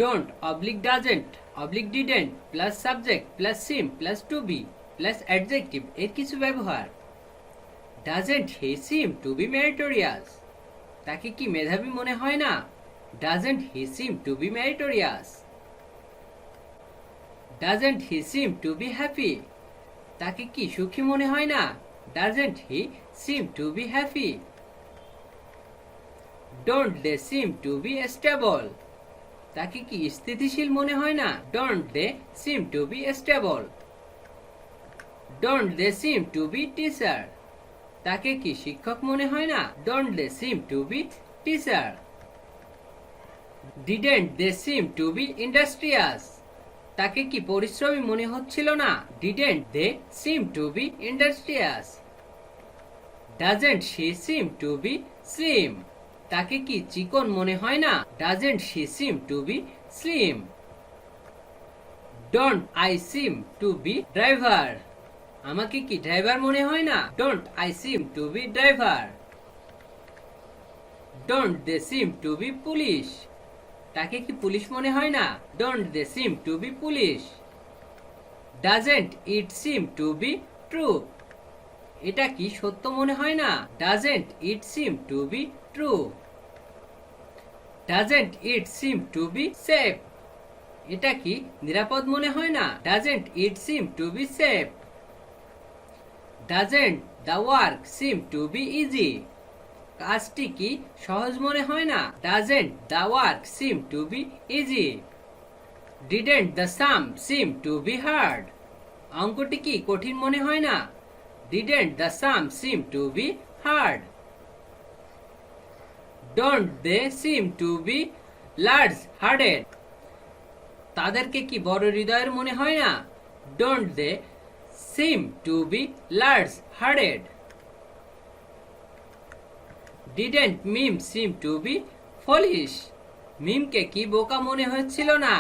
don't oblique doesn't oblique didn't plus subject plus seem plus to be plus adjective এর কিছু ব্যবহার। doesn't he seem to be meritorious? তাকে কি মেধাবী মনে হয় না? doesn't he seem to be meritorious? doesn't he seem to be happy? তাকে কি সুখী মনে হয় না? doesn't he seem to be happy? don't they seem to be stable? তাকে কি স্থিতিশীল মনে হয় না? don't they seem to be stable? don't they seem to be teacher? তাকে কি শিক্ষক মনে হয় না? don't they seem to be teacher? didn't they seem to be industrious? তাকে কি পরিশ্রমী মনে হচ্ছিল না? didn't they seem to be industrious? doesn't she seem to be slim? তাকে কি চিকন মনে হয় না? doesn't she seem to be slim? don't I seem to be driver? আমাকে কি ড্রাইভার মনে হয় না? don't I seem to be driver? don't they seem to be police? তাকে কি পুলিশ মনে হয় না? don't they seem to be police? doesn't it seem to be true? এটা কি সত্য মনে হয় না? doesn't it seem to be true? doesn't it seem to be safe? এটা কি নিরাপদ মনে হয় না? doesn't it seem to be safe? doesn't the work seem to be easy? কাজটি কি সহজ মনে হয় না? doesn't the work seem to be easy? didn't the sum seem to be hard? অঙ্কটি কি কঠিন মনে হয় না? didn't the sum seem to be hard? don't they seem to be large hearted? তাদেরকে কি বড় হৃদয়ের মনে হয় না? don't they seem to be large hearted? didn't mim seem to be foolish? মিমকে কি বোকা মনে হচ্ছিল না?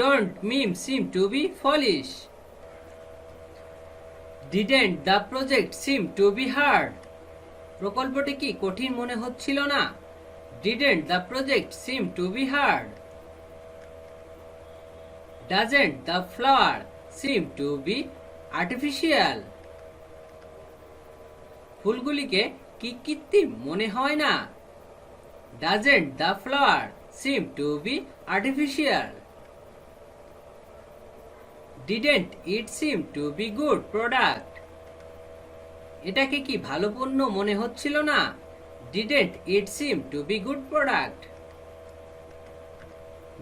don't mim seem to be foolish? didn't the project seem to be hard? প্রকল্পটি কি কঠিন মনে হচ্ছিল না? didn't the project seem to be hard? doesn't the flower seem to be artificial? ফুলগুলিকে কি কৃত্রিম মনে হয় না? doesn't the flower seem to be artificial? didn't it seem to be good product? এটাকে কি ভালো পণ্য মনে হচ্ছিল না? didn't it seem to be good product?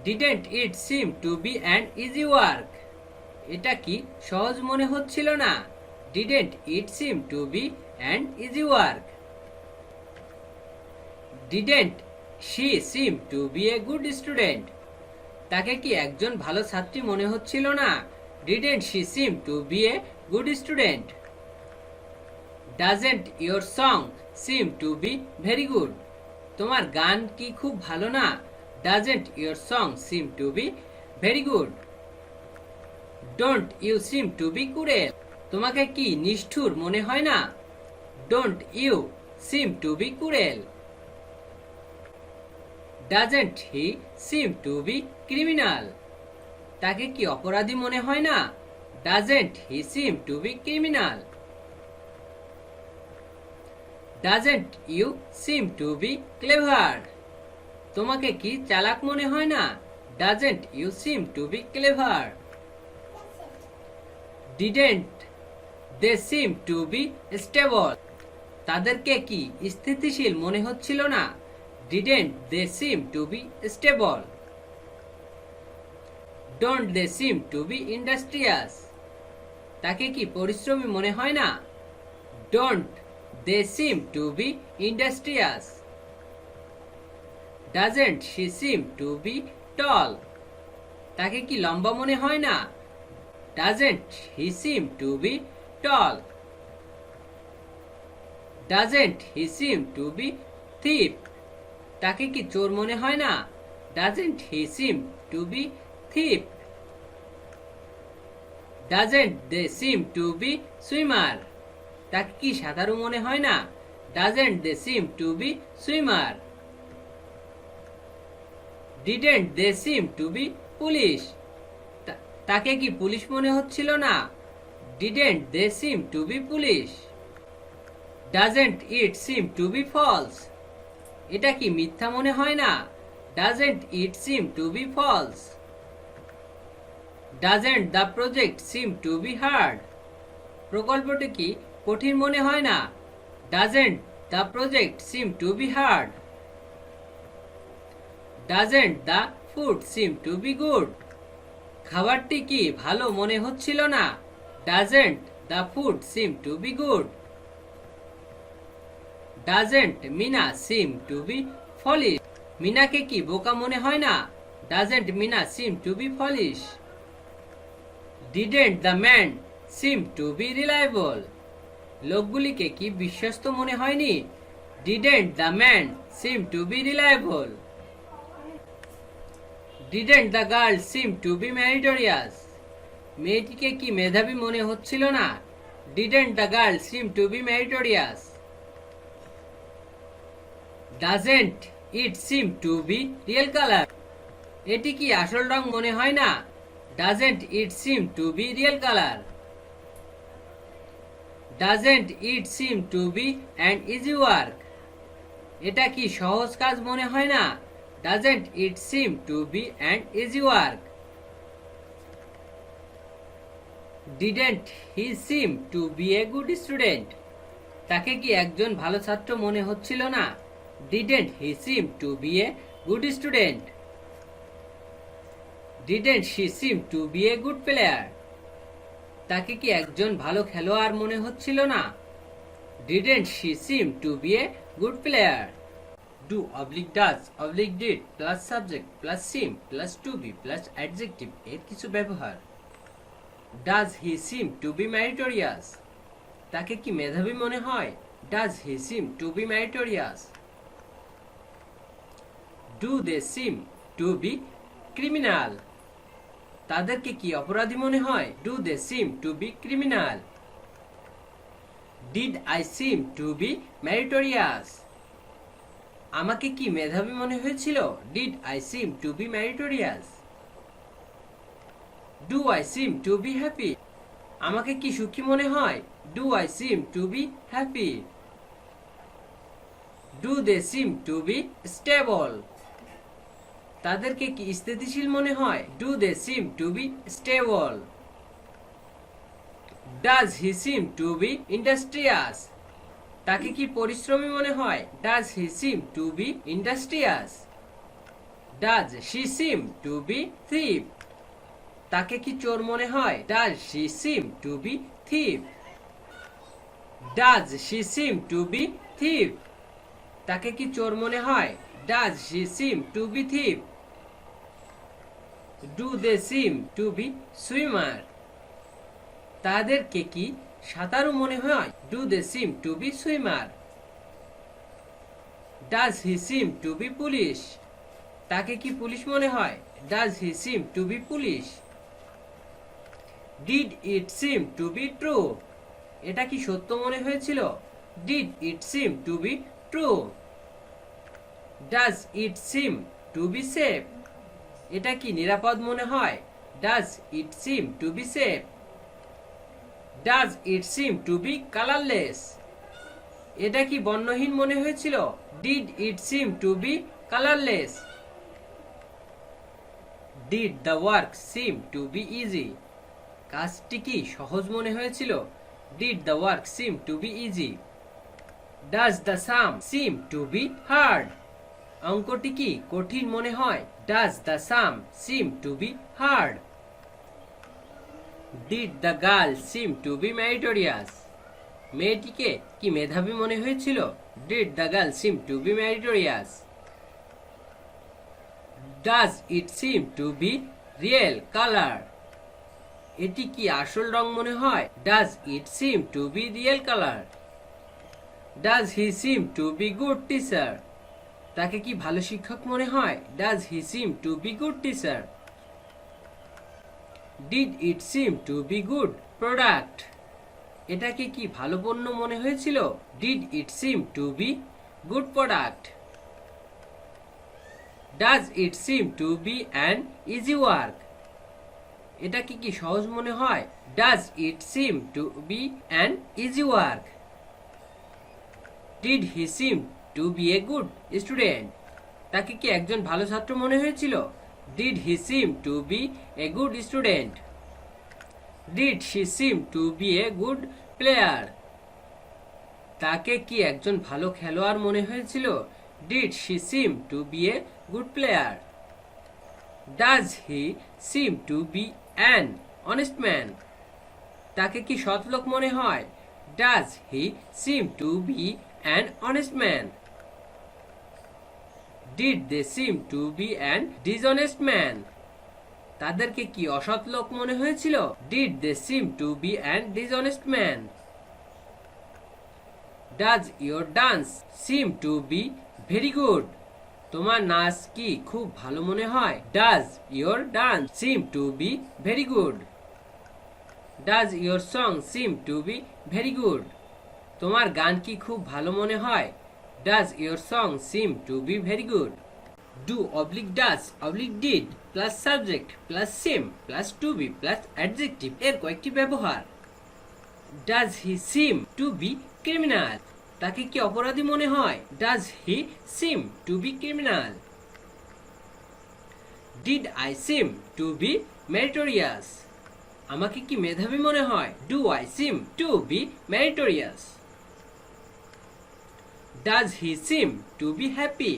didn't it seem to be an easy work? এটা কি সহজ মনে হচ্ছিল না? didn't it seem to be an easy work? didn't she seem to be a good student? তাকে কি একজন ভালো ছাত্রী মনে হচ্ছিল না? didn't she seem to be a good student? doesn't your song seem to be very good? তোমার গান কি খুব ভালো না? doesn't your song seem to be very good? don't you seem to be cruel? তোমাকে কি নিষ্ঠুর মনে হয় না? don't you seem to be cruel? doesn't he seem to be criminal? তাকে কি অপরাধী মনে হয় না? doesn't he seem to be criminal? doesn't you seem to be clever? তোমাকে কি চালাক মনে হয় না? doesn't you seem to be clever? didn't they seem to be stable? তাদেরকে কি স্থিতিশীল মনে হচ্ছিল না? didn't they seem to be stable? don't they seem to be industrious? তাকে কি পরিশ্রমী মনে হয় না? don't they seem to be industrious? doesn't she seem to be tall? তাকে কি লম্বা মনে হয় না? doesn't he seem to be tall? doesn't he seem to be thief? তাকে কি চোর মনে হয় না? doesn't he seem to be thief? doesn't they seem to be swimmer? তাকে কি সাঁতারু মনে হয় না? doesn't they seem to be swimmer? Didn't they seem to be foolish? তাকে কি পুলিশ মনে হচ্ছিল না? Didn't they seem to be foolish? Doesn't it seem to be false? এটা কি মিথ্যা মনে হয় না? Doesn't it seem to be false? Doesn't the project seem to be hard? প্রকল্পটি কি কঠিন মনে হয় না? Doesn't the project seem to be hard? Doesn't the food seem to be good? খাবারটি কি ভালো মনে হচ্ছিল না? Doesn't the food seem to be good? Doesn't Mina seem to be foolish? মিনাকে কি বোকা মনে হয় না? Doesn't Mina seem to be foolish? Didn't the man seem to be reliable? লোকগুলিকে কি বিশ্বস্ত মনে হয়নি? Didn't the man seem to be reliable? Didn't the girl seem to be meritorious? মেয়েটিকে কি মেধাবী মনে হচ্ছিল না? Didn't the girl seem to be meritorious? Doesn't it seem to be real color? এটি কি আসল রং মনে হয় না? Doesn't it seem to be real color? Doesn't it seem to be an easy work? এটা কি সহজ কাজ মনে হয় না? Doesn't it seem to be an easy work? Didn't he seem to be a good student? তাকে কি একজন ভালো ছাত্র মনে হচ্ছিল না? Didn't he seem to be a good student? Didn't she seem to be a good player? তাকে কি একজন ভালো খেলোয়াড় মনে হচ্ছিল না? Didn't she seem to be a good player? Do oblique does oblique did plus subject plus seem plus to be plus adjective এর কিছু ব্যবহার। Does he seem to be meritorious? তাকে কি মেধাবী মনে হয়? Does he seem to be meritorious? Do they seem to be criminal? তাদেরকে কি অপরাধী মনে হয়? Do they seem to be criminal? Did I seem to be meritorious? আমাকে কি মেধাবী মনে হয়েছিল? Did I seem to be meritorious? Do I seem to be happy? আমাকে কি সুখী মনে হয়? Do I seem to be happy? Do they seem to be stable? তাদেরকে কি স্থিতিশীল মনে হয়? Do they seem to be stable? Does he seem to be industrious? তাকে কি পরিশ্রমী মনে হয়? Does he seem to be industrious? Does she seem to be thief? তাকে কি চোর মনে হয়? Does she seem to be thief? Does she seem to be thief? তাকে কি চোর মনে হয়? Does she seem to be thief? Do they seem to be swimmer? তাদেরকে কি সাঁতারু মনে হয়? Do they seem to be swimmer? Does he seem to be foolish? তাকে কি পুলিশ মনে হয়? Does he seem to be foolish? Did it seem to be true? এটা কি সত্য মনে হয়েছিল? Did it seem to be true? Does it seem to be safe? এটা কি নিরাপদ মনে হয়? Does it seem to be safe? Does it seem to be colorless? এটা কি বর্ণহীন মনে হয়েছিল? Did it seem to be colorless? Did the work seem to be easy? কাজটি কি সহজ মনে হয়েছিল? Did the work seem to be easy? Does the sum seem to be hard? অঙ্কটি কি কঠিন মনে হয়? Does the sum seem to be hard? Did the girl seem to be meritorious? মেয়েটিকে কি মেধাবী মনে হয়েছিল? Did the girl seem to be meritorious? Does it seem to be real color? এটি কি আসল রং মনে হয়? Does it seem to be real color? Does he seem to be good teacher? তাকে কি ভালো শিক্ষক মনে হয়? Does he seem to be good teacher? Did it seem to be good product? এটাকে কি ভালো পণ্য মনে হয়েছিল? Did it seem to be good product? Does it seem to be an easy work? এটা কি সহজ মনে হয়? Does it seem to be an easy work? Did he seem to be a good student? তাকে কি একজন ভালো ছাত্র মনে হয়েছিল? Did he seem to be a good student? Did she seem to be a good player? তাকে কি একজন ভালো খেলোয়াড় মনে হয়েছিল? Did she seem to be a good player? Does he seem to be an honest man? তাকে কি সৎ লোক মনে হয়? Does he seem to be an honest man? Did they seem to be an dishonest man? তাদেরকে কি অসৎ লোক মনে হয়েছিল? Did they seem to be an dishonest man? Does your dance seem to be very good? তোমার নাচ কি খুব ভালো মনে হয়? Does your dance seem to be very good? Does your song seem to be very good? তোমার গান কি খুব ভালো মনে হয়? Does your song seem to be very good? Do oblique does oblique did plus subject plus seem plus to be plus adjective এর কয়েকটি ব্যবহার। Does he seem to be criminal? তাকে কি অপরাধী মনে হয়? Does he seem to be criminal? Did I seem to be meritorious? আমাকে কি মেধাবী মনে হয়? Do I seem to be meritorious? Does he seem to be happy?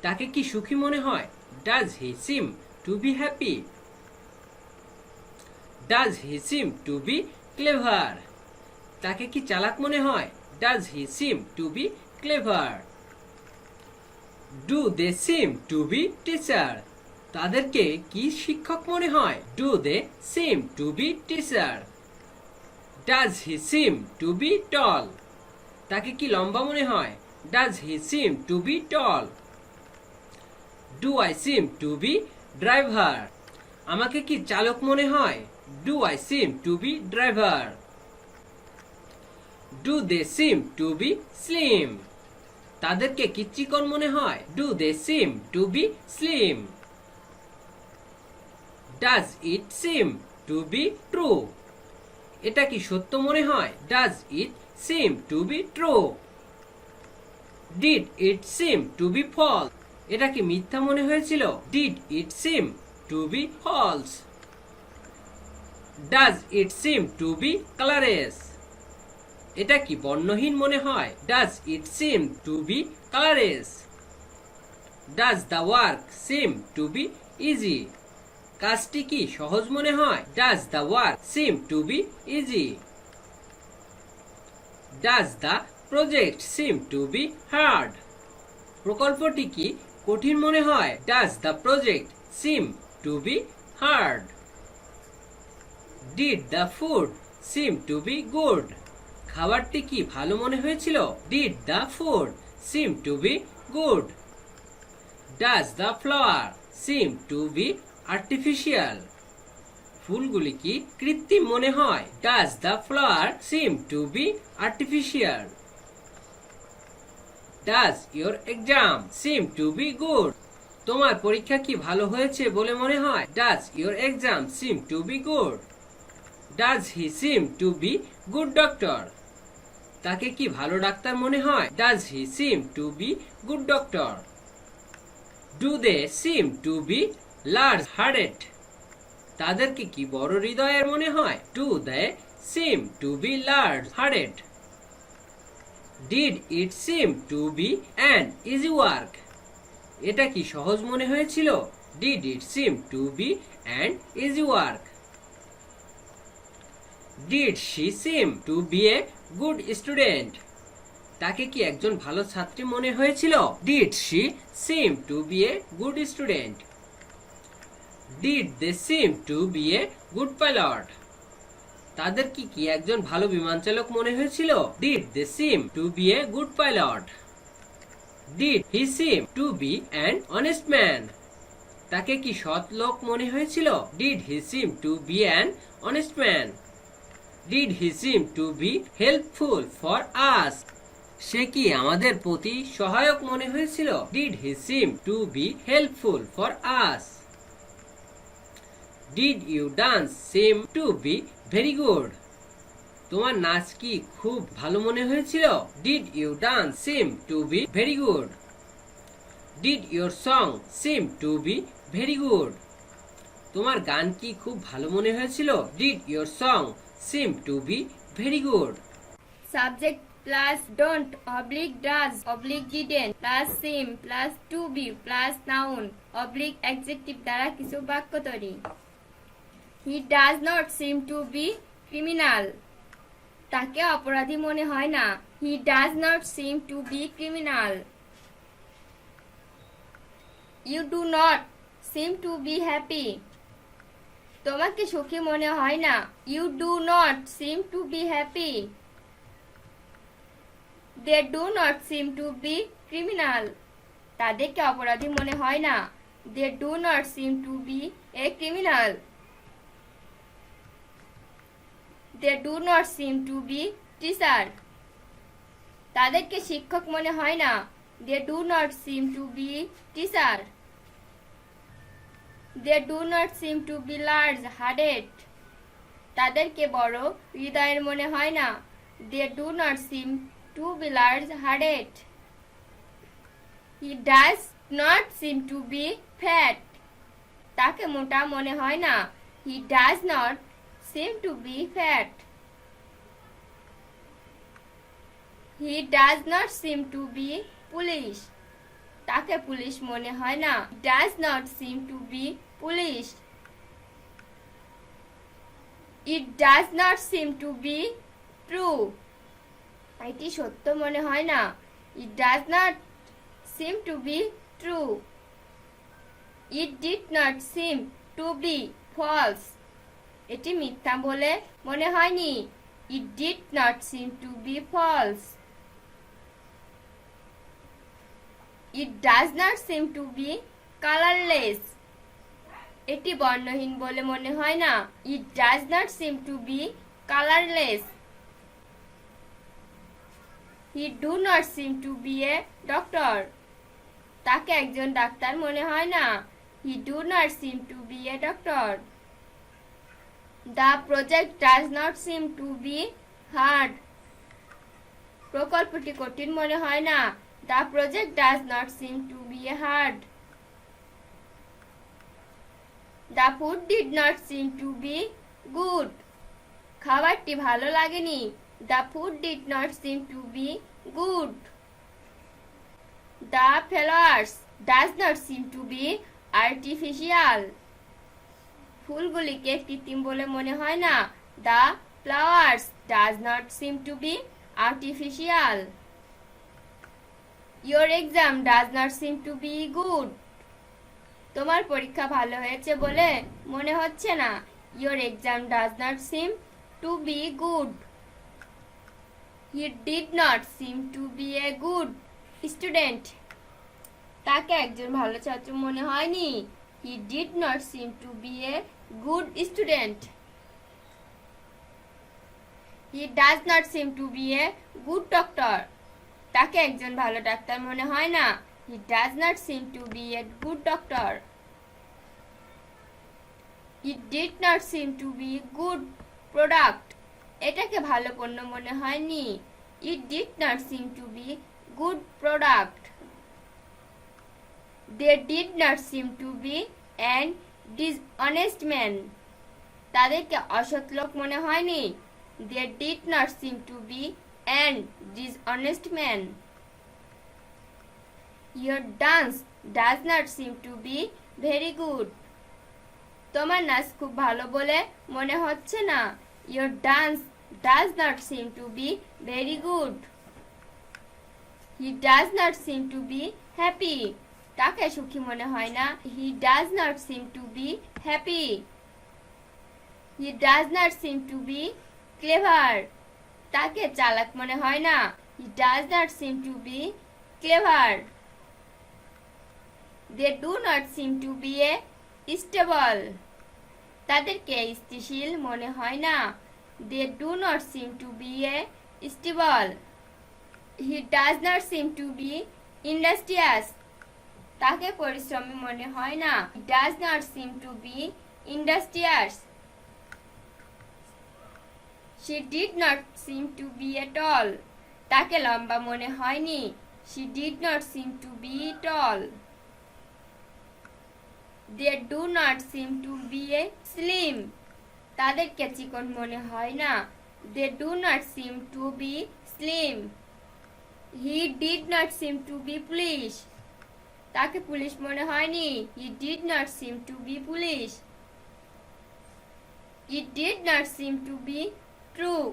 তাকে কি সুখী মনে হয়? Does he seem to be happy? Does he seem to be clever? তাকে কি চালাক মনে হয়? Does he seem to be clever? Do they seem to be teacher? তাদেরকে কি শিক্ষক মনে হয়? Do they seem to be teacher? Does he seem to be tall? তাকে কি লম্বা মনে হয়? Does he seem to be tall? Do I seem to be driver? আমাকে কি চালক মনে হয়? Do I seem to be driver? Do they seem to be slim? তাদেরকে কি চিকন মনে হয়? Do they seem to be slim? Does it seem to be true? এটা কি সত্য মনে হয়? Does it seem to be true? Did it seem to be false? এটা কি মিথ্যা মনে হয়েছিল? Did it seem to be false? Does it seem to be colorless? এটা কি বর্ণহীন মনে হয়? Does it seem to be colorless? Does the work seem to be easy? কাজটি কি সহজ মনে হয়? Does the work seem to be easy? Does the project seem to be hard? প্রকল্পটি কি কঠিন মনে হয়? Does the project seem to be hard? Did the food seem to be good? খাবারটি কি ভালো মনে হয়েছিল? Did the food seem to be good? Does the flower seem to be artificial? ফুলগুলি কি কৃত্রিম মনে হয়? Does the flower seem to be artificial? Does your exam seem to be good? তোমার পরীক্ষা কি ভালো হয়েছে বলে মনে হয়? Does your exam seem to be good? Does he seem to be good doctor? তাকে কি ভালো ডাক্তার মনে হয়? Does he seem to be good doctor? Do they seem to be large hearted? তাদেরকে কি বড় হৃদয়ের মনে হয়? Do they seem to be large hearted? Did it seem to be an easy work? এটা কি সহজ মনে হয়েছিল? Did it seem to be an easy work? Did she seem to be a good student? তাকে কি একজন ভালো ছাত্রী মনে হয়েছিল? Did she seem to be a good student? Did they seem to be a good pilot? তাদের কি একজন ভালো বিমান চালক মনে হয়েছিল? Did they seem to be a good pilot? Did he seem to be an honest man? তাকে কি সৎ লোক মনে হয়েছিল? Did he seem to be an honest man? Did he seem to be helpful for us? সে কি আমাদের প্রতি সহায়ক মনে হয়েছিল? Did he seem to be helpful for us? Did you dance seem to be very good? তোমার নাচ কি খুব ভালো মনে হয়েছিল? Did you dance seem to be very good? Did your song seem to be very good? তোমার গান কি খুব ভালো মনে হয়েছিল? Did your song seem to be very good? Subject plus don't oblique does oblique didn't plus seem plus to be plus noun oblique adjective দ্বারা কিছু বাক্য তৈরি। He does not seem to be criminal. তাকে অপরাধী মনে হয় না। He does not seem to be criminal. You do not seem to be happy. তোমাকে সুখী মনে হয় না। You do not seem to be happy. They do not seem to be criminal. তাদেরকে অপরাধী মনে হয় না। They do not seem to be a criminal. They do not seem to be teacher. তাদেরকে শিক্ষক মনে হয় না। They do not seem to be teacher. They do not seem to be large-hearted. তাদেরকে বড় হৃদয়ের মনে হয় না। They do not seem to be large-hearted. He does not seem to be fat. তাকে মোটা মনে হয় না। He does not seem to be fat. He does not seem to be foolish. তাকে পুলিশ মনে হয় না। He does not seem to be foolish. It does not seem to be true. এটি সত্য মনে হয় না। It does not seem to be true. It did not seem to be false. এটি মিথ্যা বলে মনে হয়নি। It did not seem to be false. It does not seem to be colorless. এটি বর্ণহীন বলে মনে হয় না। It does not seem to be colorless. He do not seem to be a doctor. তাকে একজন ডাক্তার মনে হয় না। He do not seem to be a doctor. The project does not seem to be hard. প্রকল্পটি কঠিন মনে হয় না। The project does not seem to be hard. The food did not seem to be good. খাবারটি ভালো লাগেনি। The food did not seem to be good. The flowers does not seem to be artificial. ফুলগুলিকে কৃত্রিম বলে মনে হয় না। The flowers does not seem to be artificial. Your exam does not seem to be good. তোমার পরীক্ষা ভালো হয়েছে বলে মনে হচ্ছে না। Your exam does not seem to be good. He did not seem to be a good student. তাকে একজন ভালো ছাত্র মনে হয়নি। He did not seem to be a good student. He does not seem to be a good doctor. তাকে একজন ভালো doctor মনে হয় না। He does not seem to be a good doctor. It did not seem to be good product. এটাকে ভালো পণ্য মনে হয়নি। It did not seem to be good product. They did not seem to be an dishonest man. তাদেরকে অসৎ লোক মনে হয়নি। They did not seem to be an dishonest man. Your dance does not seem to be very good. তোমার নাচ খুব ভালো বলে মনে হচ্ছে না। Your dance does not seem to be very good. He does not seem to be happy. তাকে সুখী মনে হয় না। He does not seem to be happy. He does not seem to be clever. তাকে চালাক মনে হয় না। He does not seem to be clever. They do not seem to be a stable. তাদেরকে স্থিতিশীল মনে হয় না। They do not seem to be a stable. He does not seem to be industrious. তাকে পরিশ্রমী মনে হয় না। He does not seem to be industrious. She did not seem to be tall. তাকে লম্বা মনে হয়নি। She did not seem to be tall. They do not seem to be slim. তাদেরকে চিকন মনে হয় না। They do not seem to be slim. He did not seem to be foolish. তাকে পুলিশ মনে হয়নি। He did not seem to be foolish. It did not seem to be true.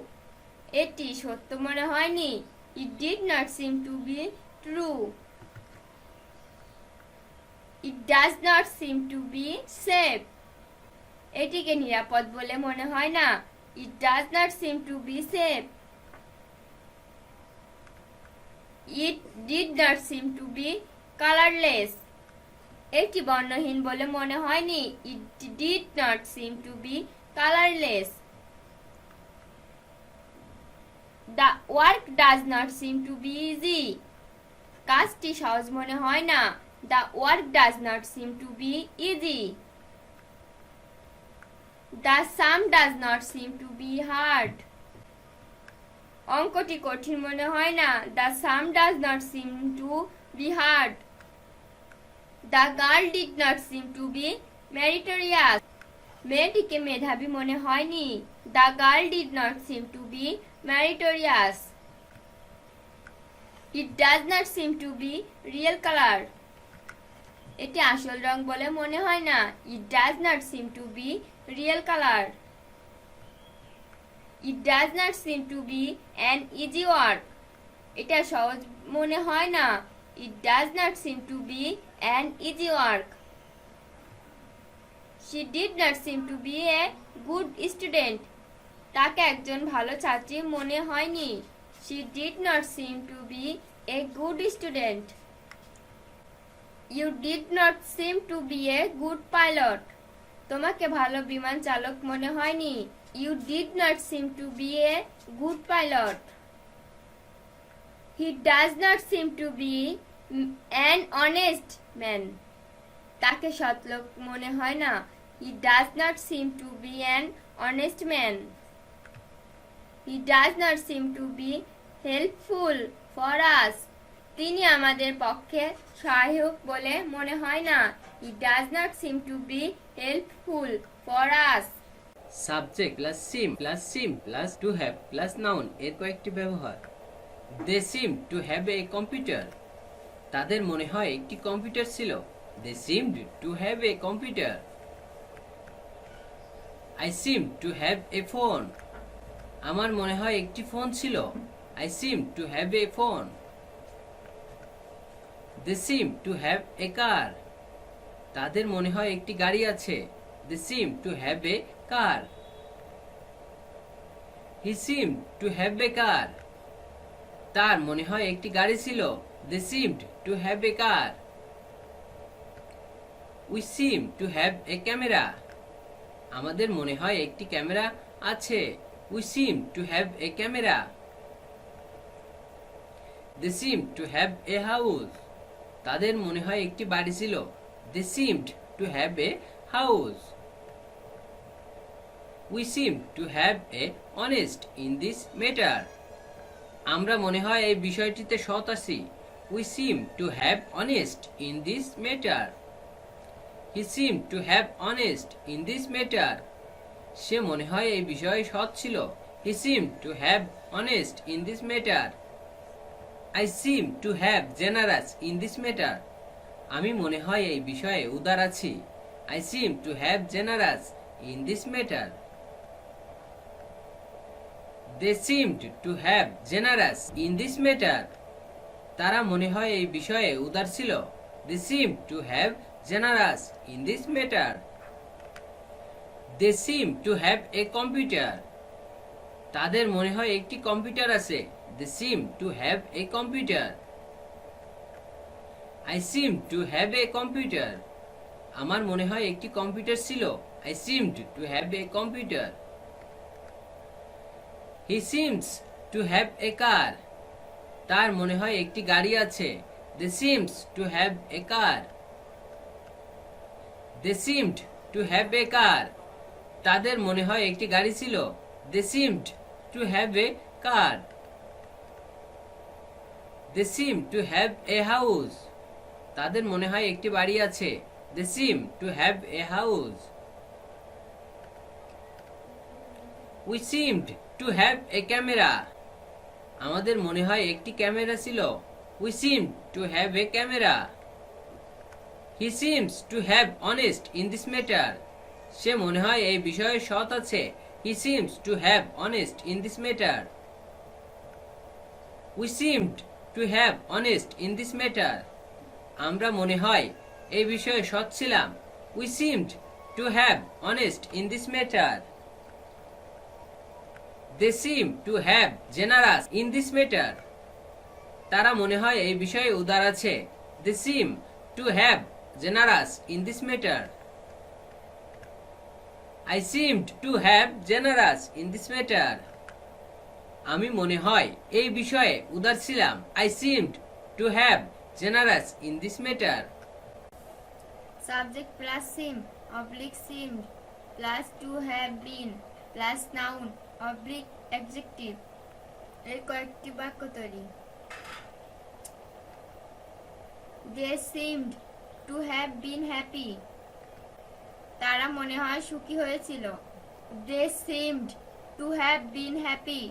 এটি সত্য মনে হয়নি। It did not seem to be true. It does not seem to be safe. এটিকে নিরাপদ বলে মনে হয় না। It does not seem to be safe. It did not seem to be colorless. এটি বর্ণহীন বলে মনে হয়নি। It did not seem to be colorless. The work does not seem to be easy. কাজটি সহজ মনে হয় না। The work does not seem to be easy. The sum does not seem to be hard. অঙ্কটি কঠিন মনে হয় না। The sum does not seem to be hard. The girl did not seem to be meritorious. মেয়েটিকে মেধাবী মনে হয়নি। The girl did not seem to be meritorious. It does not seem to be real color. এটি আসল রং বলে মনে হয় না। It does not seem to be real color. It does not seem to be an easy work. এটা সহজ মনে হয় না। It does not seem to be an easy work. She did not seem to be a good student. তাকে একজন ভালো ছাত্রী মনে হয়নি। She did not seem to be a good student. You did not seem to be a good pilot. তোমাকে ভালো বিমান চালক মনে হয়নি। You did not seem to be a good pilot. He does not seem to be an honest man. তাকে সৎ লোক মনে হয় না। He does not seem to be an honest man. He does not seem to be helpful for us. তিনি আমাদের পক্ষে সহায়ক বলে মনে হয় না। He does not seem to be helpful for us. Subject plus seem plus to have plus noun এর কয়েকটি ব্যবহার। They seem to have a computer. তাদের মনে হয় একটি কম্পিউটার ছিল। They seemed to have a computer. I seem to have a phone. আমার মনে হয় একটি ফোন ছিল। I seem to have a phone. They seem to have a car. তাদের মনে হয় একটি গাড়ি আছে। They seem to have a car. He seem to have a car. তার মনে হয় একটি গাড়ি ছিল। They seemed to have a car. We seem to have a camera. আমাদের মনে হয় একটি ক্যামেরা আছে। We seem to have a camera. They seem to have a house. তাদের মনে হয় একটি বাড়ি ছিল। They seemed to have a house. We seem to have a honest in this matter. আমরা মনে হয় এই বিষয়টিতে সৎ আছি। We seem to have honest in this matter. He seem to have honest in this matter. সে মনে হয় এই বিষয়ে সৎ ছিল। He seem to have honest in this matter. I seem to have generous in this matter. আমি মনে হয় এই বিষয়ে উদার আছি। I seem to have generous in this matter. They seemed to have generous in this matter. তারা মনে হয় এই বিষয়ে উদার ছিল। They seemed to have generous in this matter. They seem to have a computer. তাদের মনে হয় একটি কম্পিউটার আছে। They seem to have a computer. I seem to have a computer. আমার মনে হয় একটি কম্পিউটার ছিল। I seemed to have a computer. He seems to have a car. তার মনে হয় একটি গাড়ি আছে। They seems to have a car. They seemed to have a car. তাদের মনে হয় একটি গাড়ি ছিল। They seemed to have a car. They seem to have a house. তাদের মনে হয় একটি বাড়ি আছে। They seem to have a house. We seemed to have a camera. আমাদের মনে হয় একটি ক্যামেরা ছিল। We seemed to have a camera. He seems to have honest in this matter. সে মনে হয় এই বিষয়ে সৎ আছে। He seems to have honest in this matter. We seemed to have honest in this matter. আমরা মনে হয় এই বিষয়ে সৎ ছিলাম। We seemed to have honest in this matter. They seem to have generous in this matter. তারা মনে হয় এই বিষয়ে উদার আছে। They seem to have generous in this matter. I seemed to have generous in this matter. আমি মনে হয় এই বিষয়ে উদার ছিলাম। I seemed to have generous in this matter. Subject plus seem oblique seemed plus to have been plus noun oblique adjective. এর কয়েকটি বাক্য তৈরি। They seemed to have been happy. তারা মনে হয় সুখী হয়েছিল। They seemed to have been happy.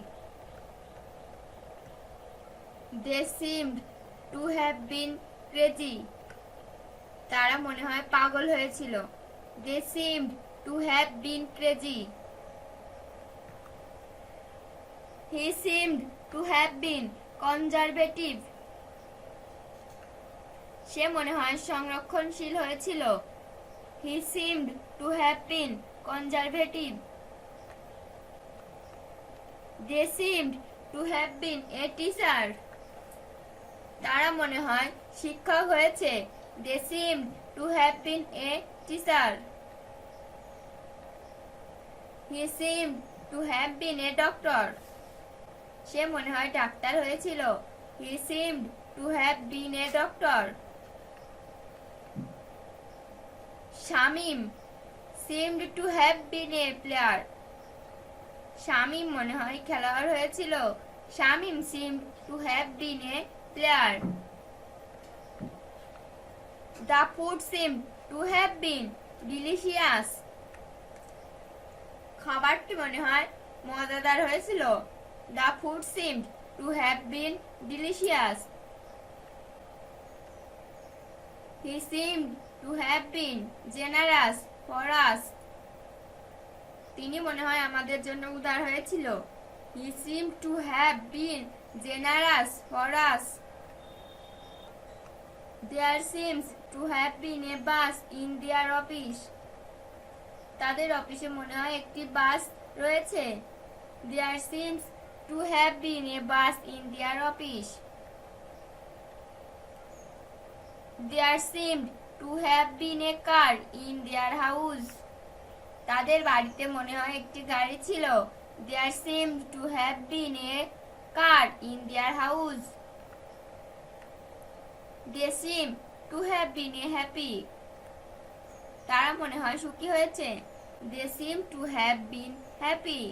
They seemed to have been crazy. তারা মনে হয় পাগল হয়েছিল। They seemed to have been crazy. He seemed to have been conservative. সে মনে হয় সংরক্ষণশীল হয়েছিল। He seemed to have been conservative. They seemed to have been a teacher. তারা মনে হয় শিক্ষক হয়েছে। They seemed to have been a teacher. He seemed to have been a doctor. সে মনে হয় ডাক্তার হয়েছিল। He seemed to have been a doctor. Shamim seemed to have been a player. Shamim মনে হয় খেলোয়াড় হয়েছিল। Shamim seemed to have been a player. The food seemed to have been delicious. খাবারটি মনে হয় মজাদার হয়েছিল। The food seemed to have been delicious. He seemed to have been generous for us. তিনি মনে হয় আমাদের জন্য উদার হয়েছিল। He seemed to have been generous for us. There seems to have been a bus in their office. তাদের অফিসে মনে হয় একটি বাস রয়েছে। There seems to have been a bus in their office. There seemed to have been a car in their house. তাদের বাড়িতে মনে হয় একটি গাড়ি ছিল। There seemed to have been a car in their house. They seem to have been happy. তারা মনে হয় সুখী হয়েছে। They seem to have been happy.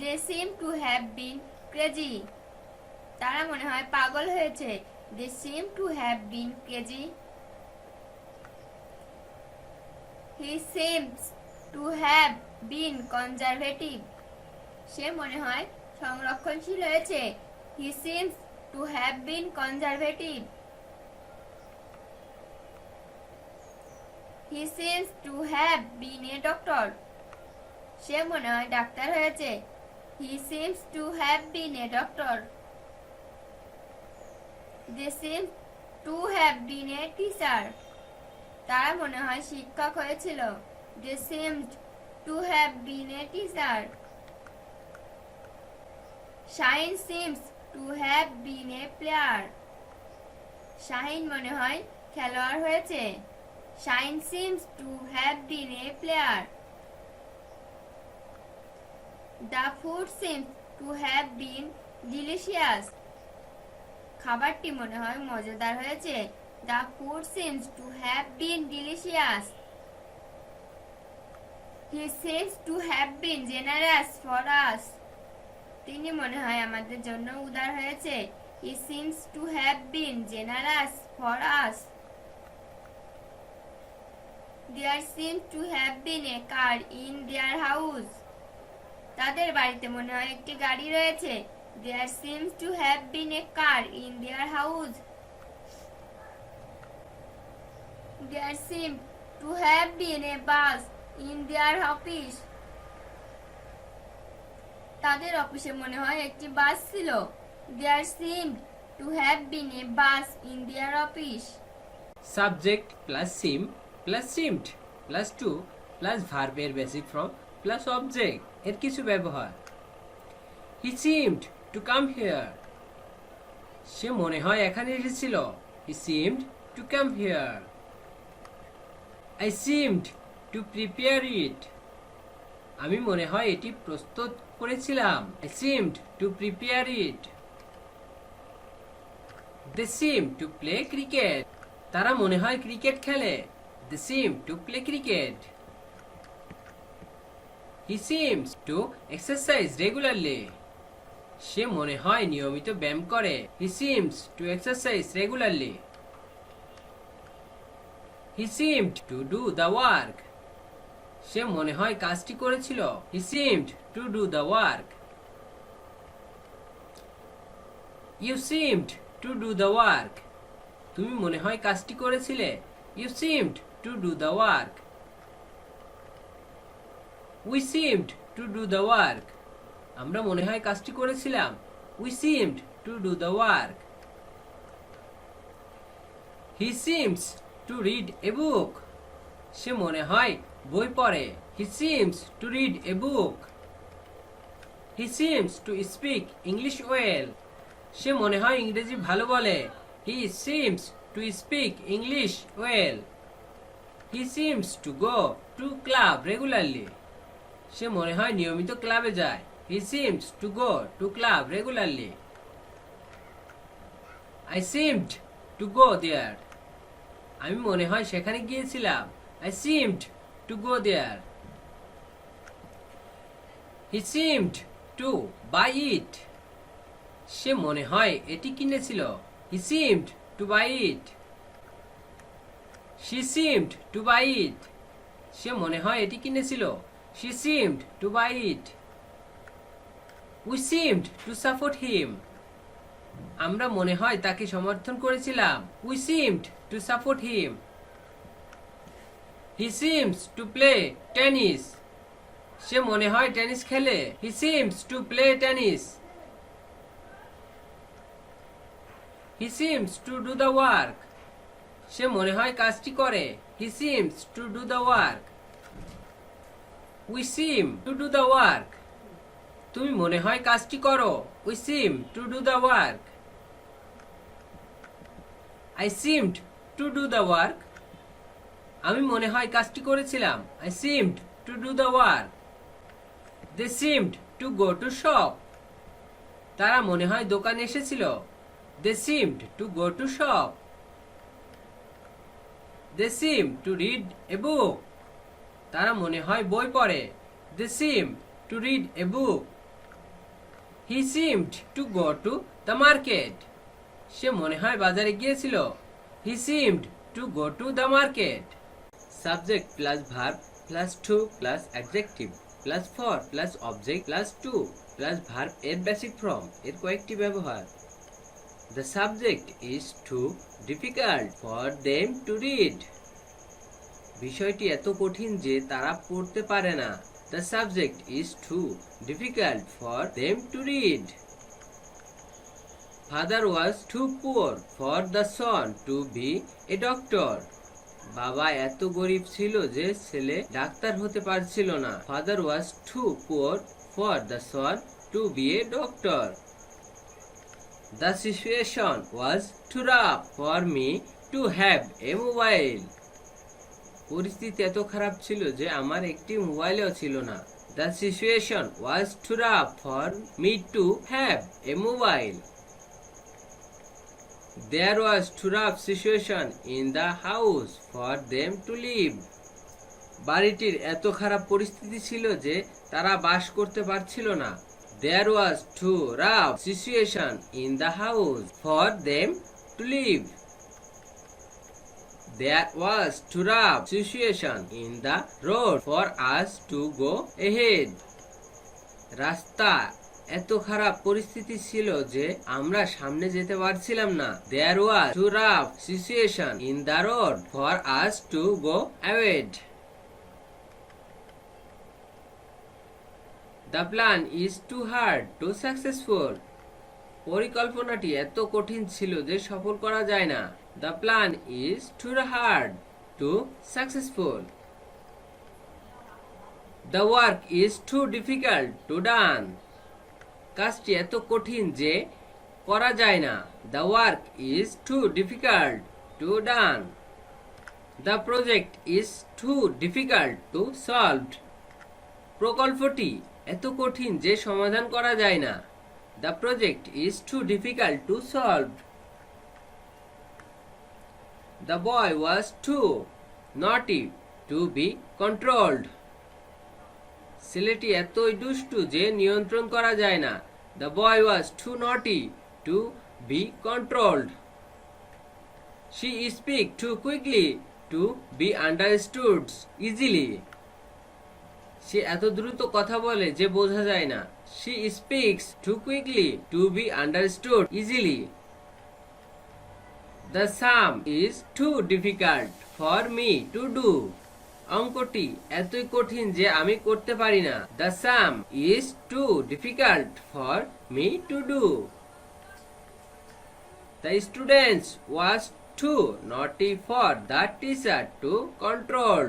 They seem to have been crazy. তারা মনে হয় পাগল হয়েছে। They seem to have been crazy. He seems to have been conservative. সে মনে হয় সংরক্ষণশীল হয়েছে। He seems to have been conservative. He seems to have been a doctor. সে মনে হয় ডাক্তার হয়েছে। He seems to have been a doctor. They seem to have been a teacher. তারা মনে হয় শিক্ষক হয়েছিল। They seemed to have been a teacher. Shine seems to have been a player. Shahin মনে হয় খেলোয়াড় হয়েছে। Shine seems to have been a player. The food seems to have been delicious. খাবারটি মনে হয় মজাদার হয়েছে। The food seems to have been delicious. He seems to have been generous for us. তিনি মনে হয় আমাদের জন্য উদার হয়েছে। He seems to have been generous for us. There seems to have been a car in their house. তাদের বাড়িতে মনে হয় একটি গাড়ি রয়েছে। There seems to have been a car in their house. There seemed to have been a bus in their office. তাদের অফিসে মনে হয় একটি বাস ছিল। There seemed to have been a bus in their office. Subject plus seem plus seemed plus to plus ভার্বের basic form plus object এর কিছু ব্যবহার। He seemed to come here, সে মনে হয় এখানে এসেছিল। He seemed to come here. I seemed to prepare it, আমি মনে হয় এটি প্রস্তুত করেছিলাম। I seemed to prepare it. They seem to play cricket, তারা মনে হয় ক্রিকেট খেলে। They seem to play cricket. He seems to exercise regularly, সে মনে হয় নিয়মিত ব্যায়াম করে। He seems to exercise regularly. He seemed to do the work, সে মনে হয় কাজটি করেছিল। He seemed to do the work. You seemed to do the work, তুমি মনে হয় কাজটি করেছিলে। You seemed to do the work. We seemed to do the work, আমরা মনে হয় কাজটি করেছিলাম। We seemed to do the work. He seems to read a book, সে মনে হয় বই পড়ে। He seems to read a book. He seems to speak English well, সে মনে হয় ইংরেজি ভালো বলে। He seems to speak English well. He seems to go to club regularly, সে মনে হয় নিয়মিত ক্লাবে যায়। He seems to go to club regularly. I seemed to go there, আমি মনে হয় সেখানে গিয়েছিলাম। I seemed to go there. He seemed to buy it, সে মনে হয় এটি কিনেছিল। He seemed to buy it. She seemed to buy it, সে মনে হয় এটি কিনেছিল। She seemed to buy it. We seemed to support him, আমরা মনে হয় তাকে সমর্থন করেছিলাম। We seemed to support him. He seems to play tennis, সে মনে হয় টেনিস খেলে। He seems to play tennis. He seems to do the work, সে মনে হয় কাজটি করে। He seems to do the work. We seem to do the work, তুমি মনে হয় কাজটি করো। We seem to do the work. I seemed to do the work, আমি মনে হয় কাজটি করেছিলাম। I seemed to do the work. They seemed to go to shop, তারা মনে হয় দোকানে এসেছিল। They seemed to go to shop. They seem to read a book, তারা মনে হয় বই পড়ে। They seem to read a book. He seemed to go to the market, সে মনে হয় বাজারে গিয়েছিল। He seemed to go to the market. Subject plus verb plus to plus adjective plus for plus object plus to plus verb এর basic form এর কয়েকটি ব্যবহার। The subject is too difficult for them to read. বিষয়টি এত কঠিন যে তারা পড়তে পারে না। The subject is too difficult for them to read. Father was too poor for the son to be a doctor. বাবা এত গরিব ছিল যে ছেলে ডাক্তার হতে পারছিল না। Father was too poor for the son to be a doctor. The situation was too rough for me to have a mobile. পরিস্থিতি এত খারাপ ছিল যে আমার একটি মোবাইলও ছিল না। The situation was too rough for me to have a mobile. There was too rough situation in the house for them to live. বাড়িটির এত খারাপ পরিস্থিতি ছিল যে তারা বাস করতে পারছিল না। There was too rough situation in the house for them to live. There was too rough situation in the road for us to go ahead. রাস্তা এত খারাপ পরিস্থিতি ছিল যে আমরা সামনে যেতে পারছিলাম না। There was too rough situation in the road for us to go ahead. The plan is too hard to successful. পরিকল্পনাটি এত কঠিন ছিল যে সফল করা যায় না। The plan is too hard to successful. The work is too difficult to done. কাজটি এত কঠিন যে করা যায় না। The work is too difficult to done. The project is too difficult to solve. প্রকল্পটি এত কঠিন যে সমাধান করা যায় না। The project is too difficult to solve. The boy was too naughty to be controlled. ছেলেটি এতই দুষ্টু যে নিয়ন্ত্রণ করা যায় না। The boy was too naughty to be controlled. She speaks too quickly to be understood easily. সে এত দ্রুত কথা বলে যে বোঝা যায় না। She speaks too quickly to be understood easily. The sum is too difficult for me to do. অঙ্কটি এতই কঠিন যে আমি করতে পারি না। The sum is too difficult for me to do. The students was too naughty for the teacher to control.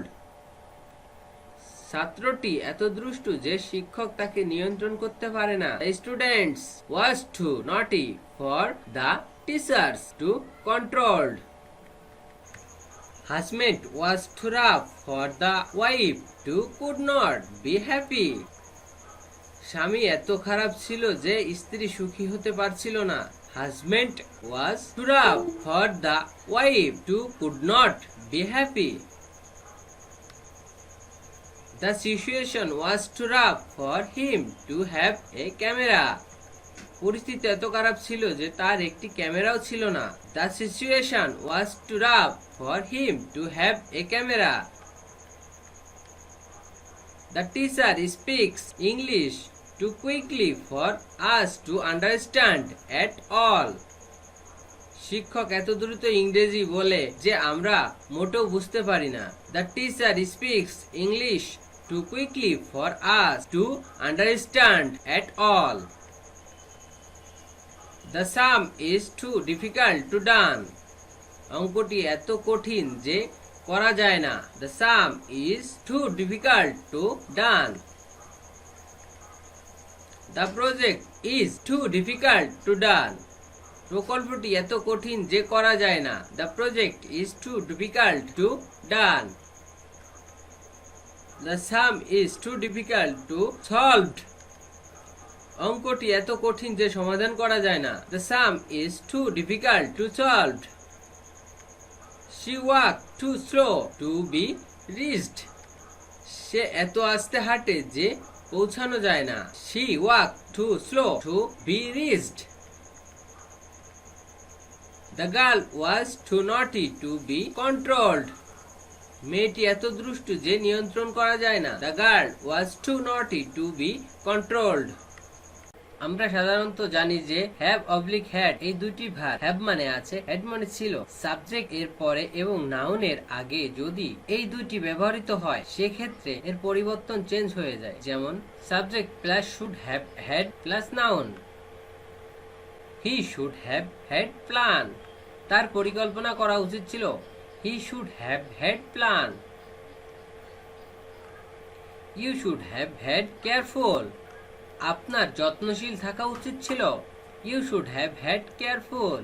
ছাত্রটি এত দুষ্টু যে শিক্ষক তাকে নিয়ন্ত্রণ করতে পারে না। The students was too naughty for the teachers to control. Husband was too rough for the wife to could not be happy. স্বামী এত খারাপ ছিল যে স্ত্রী সুখী হতে পারছিল না। Husband was too rough for the wife to could not be happy. The situation was too rough for him to have a camera. পরিস্থিতি এত খারাপ ছিল যে তার একটি ক্যামেরাও ছিল না। The situation was too rough for him to have a camera. The teacher speaks English too quickly for us to understand at all. শিক্ষক এত দ্রুত ইংরেজি বলে যে আমরা মোটেও বুঝতে পারি না। The teacher speaks English too quickly for us to understand at all. The sum is too difficult to done. অঙ্কটি এত কঠিন যে করা যায় না। The sum is too difficult to done. The project is too difficult to done. প্রকল্পটি এত কঠিন যে করা যায় না। The project is too difficult to done. The sum is too difficult to solved. অঙ্কটি এত কঠিন যে সমাধান করা যায় না। The sum is too difficult to solved. She walked too slow to be reached. সে এত আস্তে হাঁটে যে পৌঁছানো যায় না। She walked too slow to be reached. The girl was too naughty to be controlled. মেয়েটি এত দুষ্টু যে নিয়ন্ত্রণ করা যায় না। The girl was too naughty to be controlled. আমরা সাধারণত জানি যে হ্যাভ অবলিক হ্যাড এই দুটি ভার্ব হ্যাভ মানে আছে, হ্যাড মানে ছিল। সাবজেক্ট এর পরে এবং নাউনের আগে যদি এই দুটি ব্যবহৃত হয় সেক্ষেত্রে এর পরিবর্তন চেঞ্জ হয়ে যায়। যেমন subject plus should have had plus noun. He should have had plan. তার পরিকল্পনা করা উচিত ছিল। He should have had plan. You should have had careful. আপনার যত্নশীল থাকা উচিত ছিল। You should have had careful.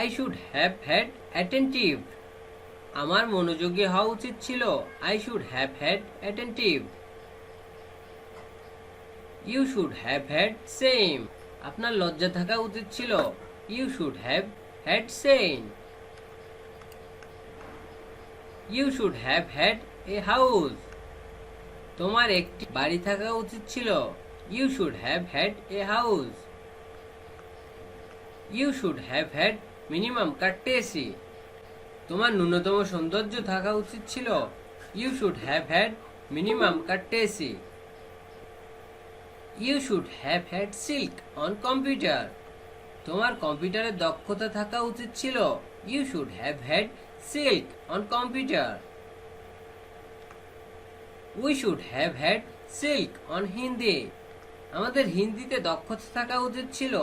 I should have had attentive. আমার মনোযোগী হওয়া উচিত ছিল। I should have had attentive. You should have had shame. আপনার লজ্জা থাকা উচিত ছিল। You should have had same. You should have had a house. তোমার একটি বাড়ি থাকা উচিত ছিল। You should have had a house. You should have had minimum courtesy. তোমার ন্যূনতম সৌন্দর্য থাকা উচিত ছিল। You should have had minimum courtesy. You should have had সিল্ক অন কম্পিউটার। তোমার কম্পিউটারে দক্ষতা থাকা উচিত ছিল। ইউ শুড হ্যাভ হ্যাড সিল্ক on computer. We should have had সিল্ক অন হিন্দি। আমাদের হিন্দিতে দক্ষতা থাকা উচিত ছিল।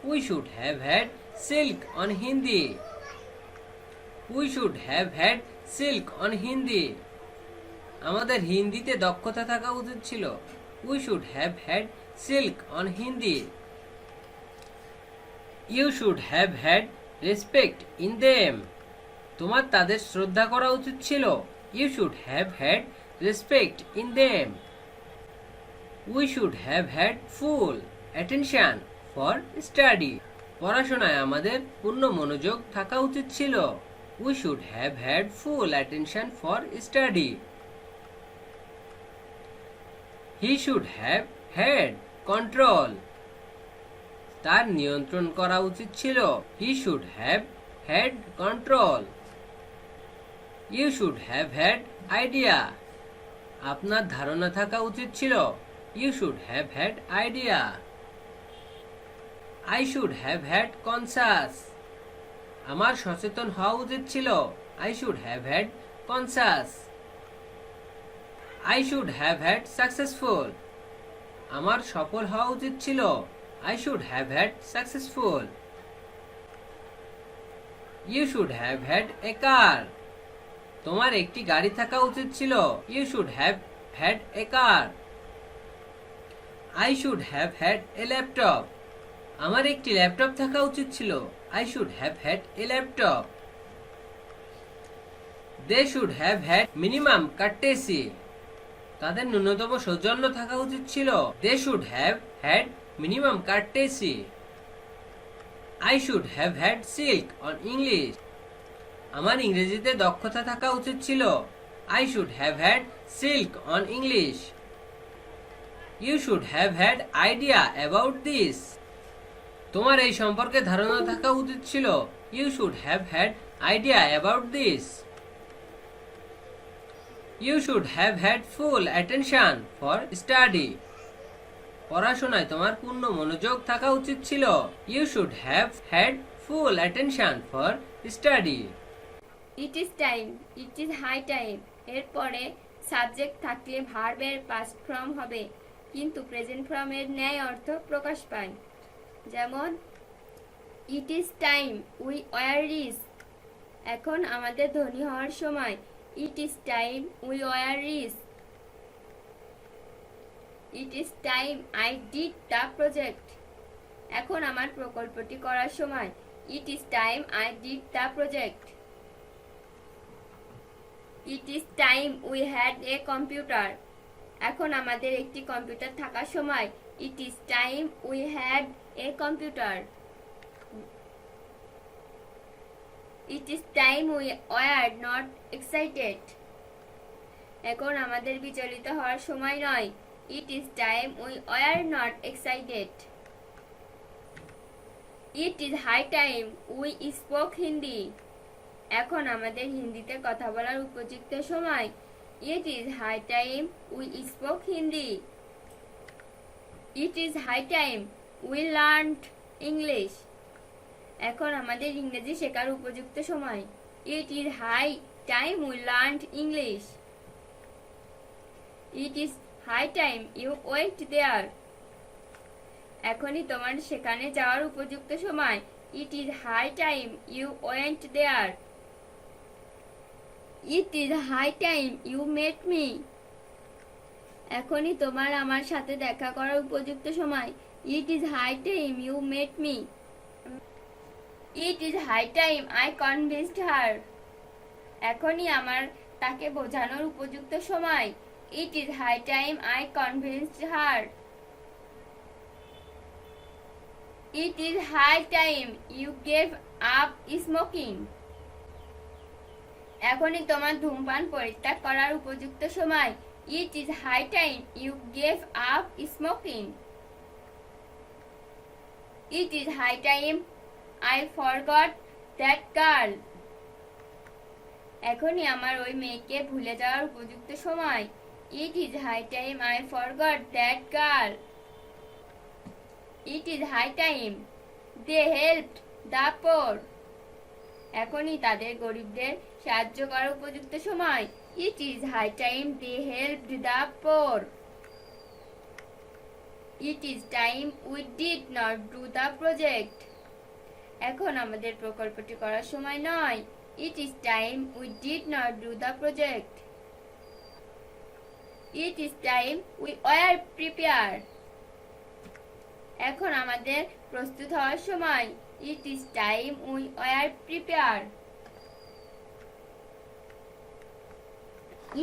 উই শুড হ্যাভ হ্যাড সিল্ক on Hindi. We should have had সিল্ক অন হিন্দি। আমাদের হিন্দিতে দক্ষতা থাকা উচিত ছিল। উই শুড হ্যাভ হ্যাড সিল্ক on Hindi. You should have had respect in them. তোমার তাদের শ্রদ্ধা করা উচিত ছিল। You should have had respect in them. We should have had full attention for study. পড়াশোনায় আমাদের পূর্ণ মনোযোগ থাকা উচিত ছিল। We should have had full attention for study. He should have had control. তার নিয়ন্ত্রণ করা উচিত ছিল। He should have had control. You should have had idea. আপনার ধারণা থাকা উচিত ছিল। You should have had idea. I should have had conscious. আমার সচেতন হওয়া উচিত ছিল। I should have had conscious. I should have had successful. আমার সফল হওয়া উচিত ছিল। I should have had successful. You should have had a car. তোমার একটি গাড়ি থাকা উচিত ছিল। You should have had a car. I should have had a laptop. আমার একটি ল্যাপটপ থাকা উচিত ছিল। I should have had a laptop. They should have had minimum courtesy. তাদের ন্যূনতম সৌজন্য থাকা উচিত ছিল। They should have had minimum courtesy. I should have had সিল্ক অন ইংলিশ। আমার ইংরেজিতে দক্ষতা থাকা উচিত ছিল। আই শুড হ্যাভ হ্যাড সিল্ক on English. You should have had idea about this. তোমার এই সম্পর্কে ধারণা থাকা উচিত ছিল। You should have had idea about this. You should have had full attention for study. পড়াশোনায় তোমার পূর্ণ মনোযোগ থাকা উচিত ছিল। You should have had full attention for study. It is time, it is high time এরপরে সাবজেক্ট থাকলে ভার্বের পাস্ট ফর্ম হবে, কিন্তু প্রেজেন্ট ফর্মের ন্যায় অর্থ প্রকাশ পায়। যেমন it is time we were rich. এখন আমাদের ধনী হওয়ার সময়। It is time we were rich. It is time I did the project. এখন আমার প্রকল্পটি করার সময়। It is time I did the project. It is time we had a computer. এখন আমাদের একটি কম্পিউটার থাকার সময়। It is time we had a computer. It is time we were not excited. এখন আমাদের বিচলিত হওয়ার সময় নয়। It is time we were not excited. It is high time we spoke Hindi. এখন আমাদের হিন্দিতে কথা বলার উপযুক্ত সময়। It is high time we spoke Hindi. It is high time we learned English. এখন আমাদের ইংরেজি শেখার উপযুক্ত সময়। It is high time we learned English. It is high time you went there. এখনই তোমার সেখানে যাওয়ার উপযুক্ত সময়। It is high time you went there. It is high time you met me. এখনই তোমার আমার সাথে দেখা করার উপযুক্ত সময়। It is high time you met me. It is high time I convinced her. এখনই আমার তাকে বোঝানোর উপযুক্ত সময়। It is high time I convinced her. It is high time you gave up smoking. এখনই তোমার ধূমপান পরিত্যাগ করার উপযুক্ত সময়। It is high time you gave up smoking. It is high time I forgot that girl. এখনই আমার ওই মেয়েকে ভুলে যাওয়ার উপযুক্ত সময়। It is high time I forgot that girl. It is high time they helped the poor. এখনই তাদের গরিবদের সাহায্য করার উপযুক্ত সময়। It is high time they helped the poor. It is time we did not do the project. এখন আমাদের প্রকল্পটি করার সময় নয়। It is time we did not do the project. It is time we were prepared. এখন আমাদের প্রস্তুত হওয়ার সময়। It is time we were prepared.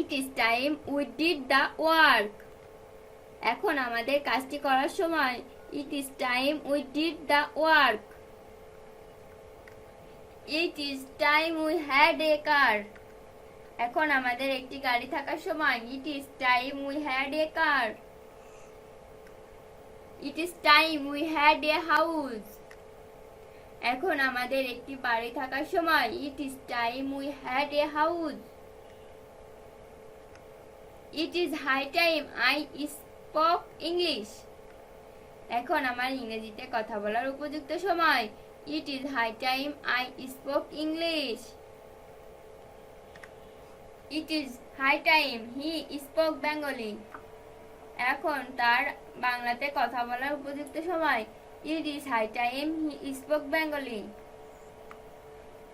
It is time we did the work. এখন আমাদের কাজটি করার সময়। It is time we did the work. It is time we had a car. এখন আমাদের একটি গাড়ি থাকার সময়। It is time we had a car. It is time we had a house. এখন আমাদের একটি বাড়ি থাকার সময়। It is time we had a house. It is high time I spoke English. এখন আমার ইংরেজিতে কথা বলার উপযুক্ত সময়। It is high time I spoke English. It is high time he spoke Bengali. এখন তার বাংলাতে কথা বলার উপযুক্ত সময়। It is high time he spoke Bengali.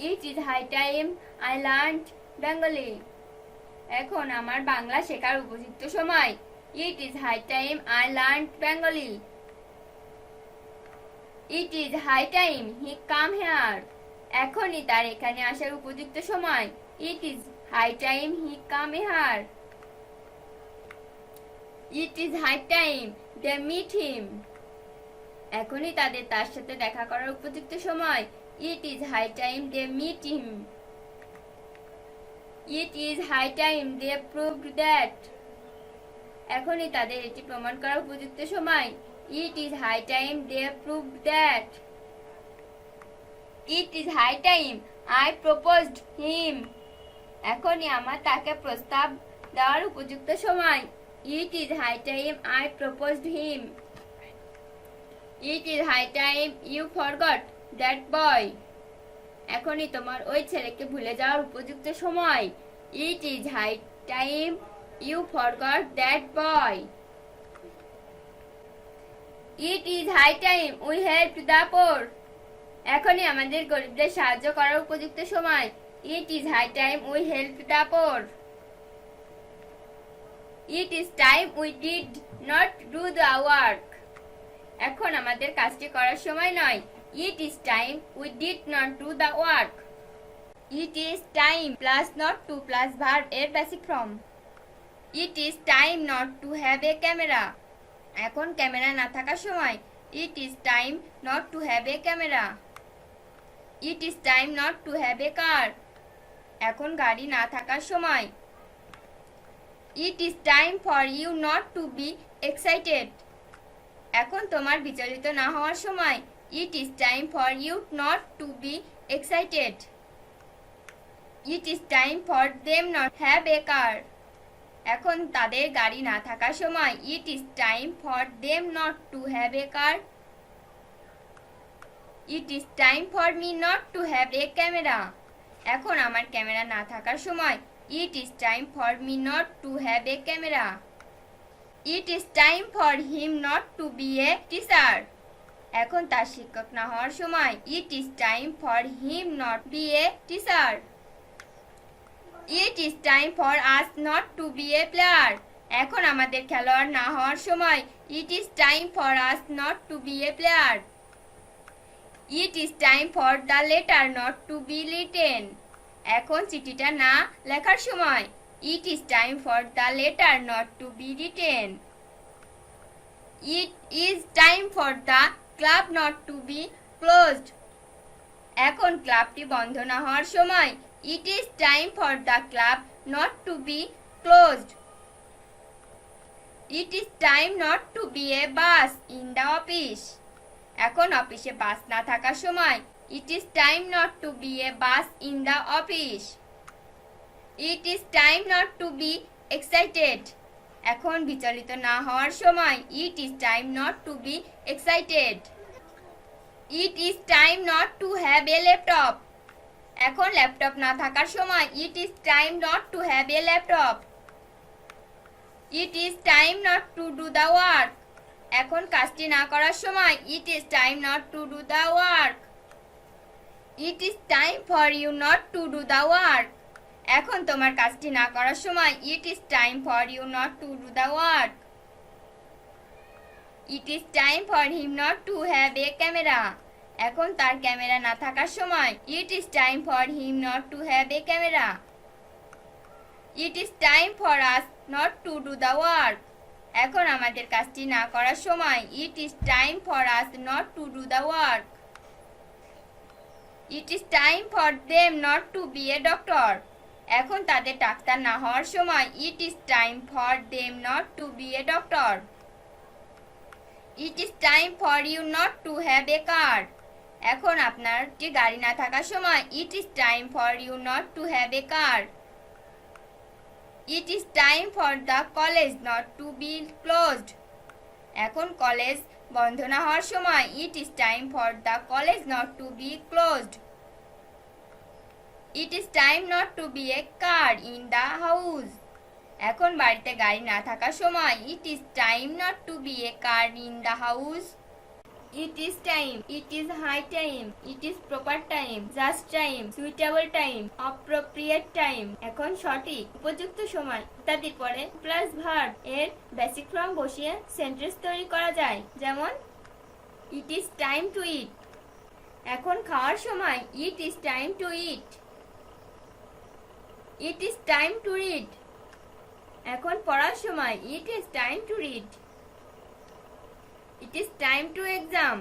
It is high time I learned Bengali. এখন আমার বাংলা শেখার উপযুক্ত সময়। It is high time I learned Bengali. It is high time he come here. এখনই তার এখানে আসার উপযুক্ত সময়। It is high time he come here. It is high time they meet him. এখনই তাদের তার সাথে দেখা করার উপযুক্ত সময়। It is high time they meet him. It is high time they proved that. এখনই তাদের এটি প্রমাণ করার উপযুক্ত সময়। It is high time they proved that. It is high time I proposed him. এখনই আমার তাকে প্রস্তাব দেওয়ার উপযুক্ত সময়। It is high time I proposed him. It is high time you forgot that boy. এখনই তোমার ওই ছেলেকে ভুলে যাওয়ার উপযুক্ত সময়। It is high time you forgot that boy. It is high time we helped the poor. এখনই আমাদের গরিবদের সাহায্য করার উপযুক্ত সময়। It is high time we helped the poor. It is time we did not do the work. এখন আমাদের কাজটি করার সময় নয়। It is time we did not do the work. It is time plus not to plus verb এর basic form. It is time not to have a camera. এখন camera না থাকার সময়। It is time not to have a camera. It is time not to have a car. এখন গাড়ি না থাকার সময়। It is time for you not to be excited. এখন তোমার বিচলিত না হওয়ার সময়। It is time for you not to be excited. It is time for them not have a car. এখন তাদের গাড়ি না থাকার সময়। It is time for them not to have a car. It is time for me not to have a camera. এখন আমার camera না থাকার সময়। It is time for me not to have a camera. It is time for him not to be a teacher. এখন তার শিক্ষক না হওয়ার সময়। It is time for him not be a teacher. It is time for us not to be a player. এখন আমাদের খেলোয়াড় না হওয়ার সময়। It is time for us not to be a player. It is time for the letter not to be written. এখন চিঠিটা না লেখার সময় it is time for the letter not to be written. It is time for the club not to be closed. এখন ক্লাবটি বন্ধ না হওয়ার সময় it is time for the club not to be closed. It is time not to be a bus in the office. এখন অফিসে bus না থাকার সময় it is time not to be a bus in the office. It is time not to be excited. এখন বিচলিত না হওয়ার সময় it is time not to be excited. It is time not to have a laptop. এখন laptop না থাকার সময় it is time not to have a laptop. It is time not to do the work. এখন কাজটি না করার সময় it is time not to do the work. It is time for you not to do the work. এখন তোমার কাজটি না করার সময় it is time for you not to do the work. It is time for him not to have a camera. এখন তার camera না থাকার সময় it is time for him not to have a camera. It is time for us not to do the work. এখন আমাদের কাজটি না করার সময় it is time for us not to do the work. It is time for them not to be a doctor. এখন তাদের ডাক্তার না হওয়ার সময় it is time for them not to be a doctor. It is time for you not to have a car. এখন আপনার গাড়ি না থাকার সময় it is time for you not to have a car. It is time for the college not to be closed. এখন college বন্ধ না হওয়ার সময় it is time for the college not to be closed. It is time not to be a car in the house. এখন বাড়িতে গাড়ি না থাকার সময় it is time not to be a car in the house. It is time, it is high time, it is proper time, just time, suitable time, appropriate time. এখন সঠিক, উপযুক্ত সময় ইত্যাদির পরে প্লাস ভার্ব এর বেসিক ফর্ম বসিয়ে sentence তৈরি করা যায়। যেমন it is time to eat. এখন খাওয়ার সময় it is time to eat. It is time to read. এখন পড়ার সময় it is time to read. It is time to exam.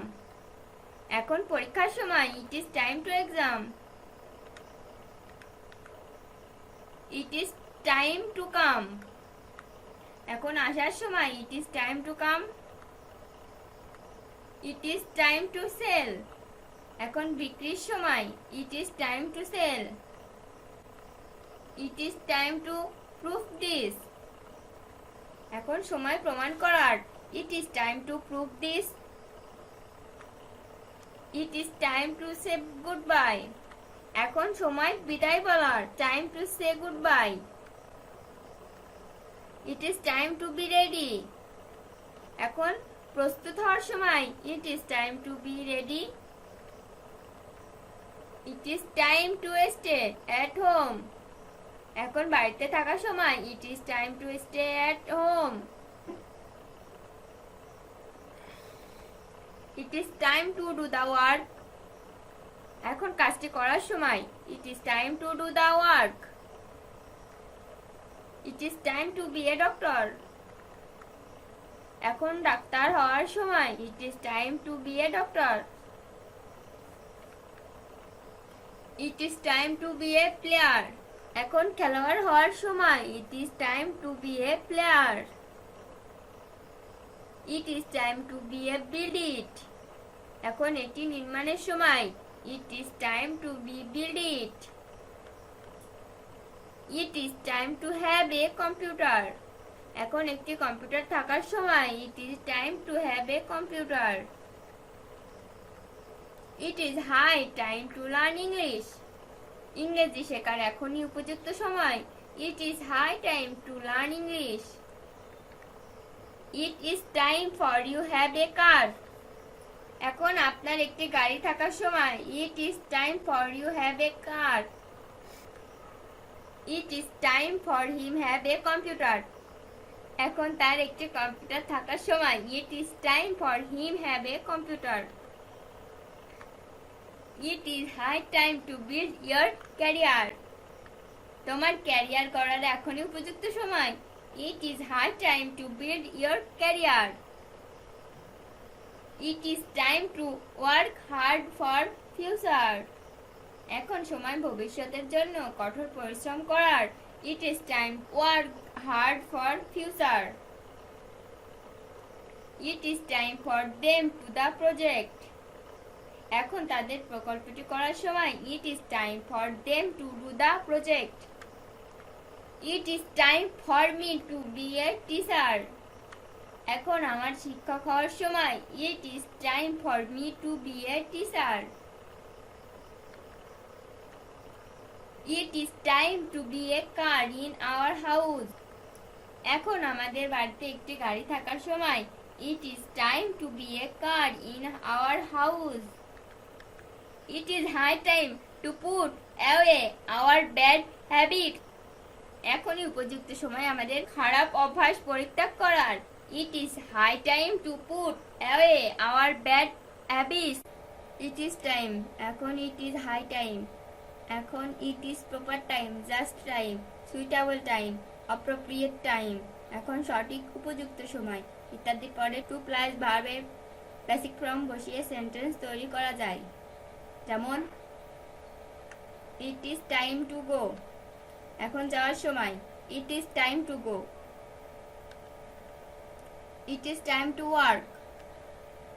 এখন পরীক্ষার সময় it is time to exam. It is time to come. এখন আসার সময় it is time to come. It is time to sell. এখন বিক্রির সময় it is time to sell. It is time to prove this. এখন সময় প্রমাণ করার it is time to prove this. It is time to say good bye. এখন সময় বিদায় বলার time to say good bye. It is time to be ready. এখন প্রস্তুত হওয়ার সময় it is time to be ready. It is time to stay at home. এখন বাড়িতে থাকার সময় it is time to stay at home. It is time to do the work. এখন কাজটি করার সময় it is time to do the work. It is time to be a doctor. এখন ডাক্তার হওয়ার সময় it is time to be a doctor. It is time to be a player. এখন খেলোয়াড় হওয়ার সময় it is time to be a player. It is time to be a build it. এখন এটি নির্মাণের সময় it is time to be build it. It is time to have a computer. এখন একটি কম্পিউটার থাকার সময় it is time to have a computer. It is high time to learn English. ইংরেজি শেখার এখনই উপযুক্ত সময় it is high time to learn English. It is time for you have a car. এখন আপনার একটি গাড়ি থাকার সময় it is time for you have a car. It is time for him have a computer. এখন তার একটি computer থাকার সময় it is time for him have a computer. It is high time to build your career. তোমার career করার এখনই উপযুক্ত সময়। It is high time to build your career. It is time to work hard for future. এখন সময় ভবিষ্যতের জন্য কঠোর পরিশ্রম করার। It is time work hard for future. It is time for them to the project. এখন তাদের প্রকল্পটি করার সময়। It is time for them to do the project. It is time for me to be a teacher. এখন আমার শিক্ষক হওয়ার সময়। It is time for me to be a teacher. It is time to be a car in our house. এখন আমাদের বাড়িতে একটি গাড়ি থাকার সময়। It is time to be a car in our house. It is high time to put away our bad habit. এখনই উপযুক্ত সময় আমাদের খারাপ অভ্যাস পরিত্যাগ করার। It is high time to put away our bad habits. It is time. এখন ইট is high time. এখন ইট is proper time, just time, suitable time, appropriate time. এখন সঠিক উপযুক্ত সময় ইত্যাদি পরে টু প্লাস ভার্বের বেসিক ফর্ম বসিয়ে সেন্টেন্স তৈরি করা যায়। যেমন it is time to go. এখন যাওয়ার সময়। It is time to go. It is time to work.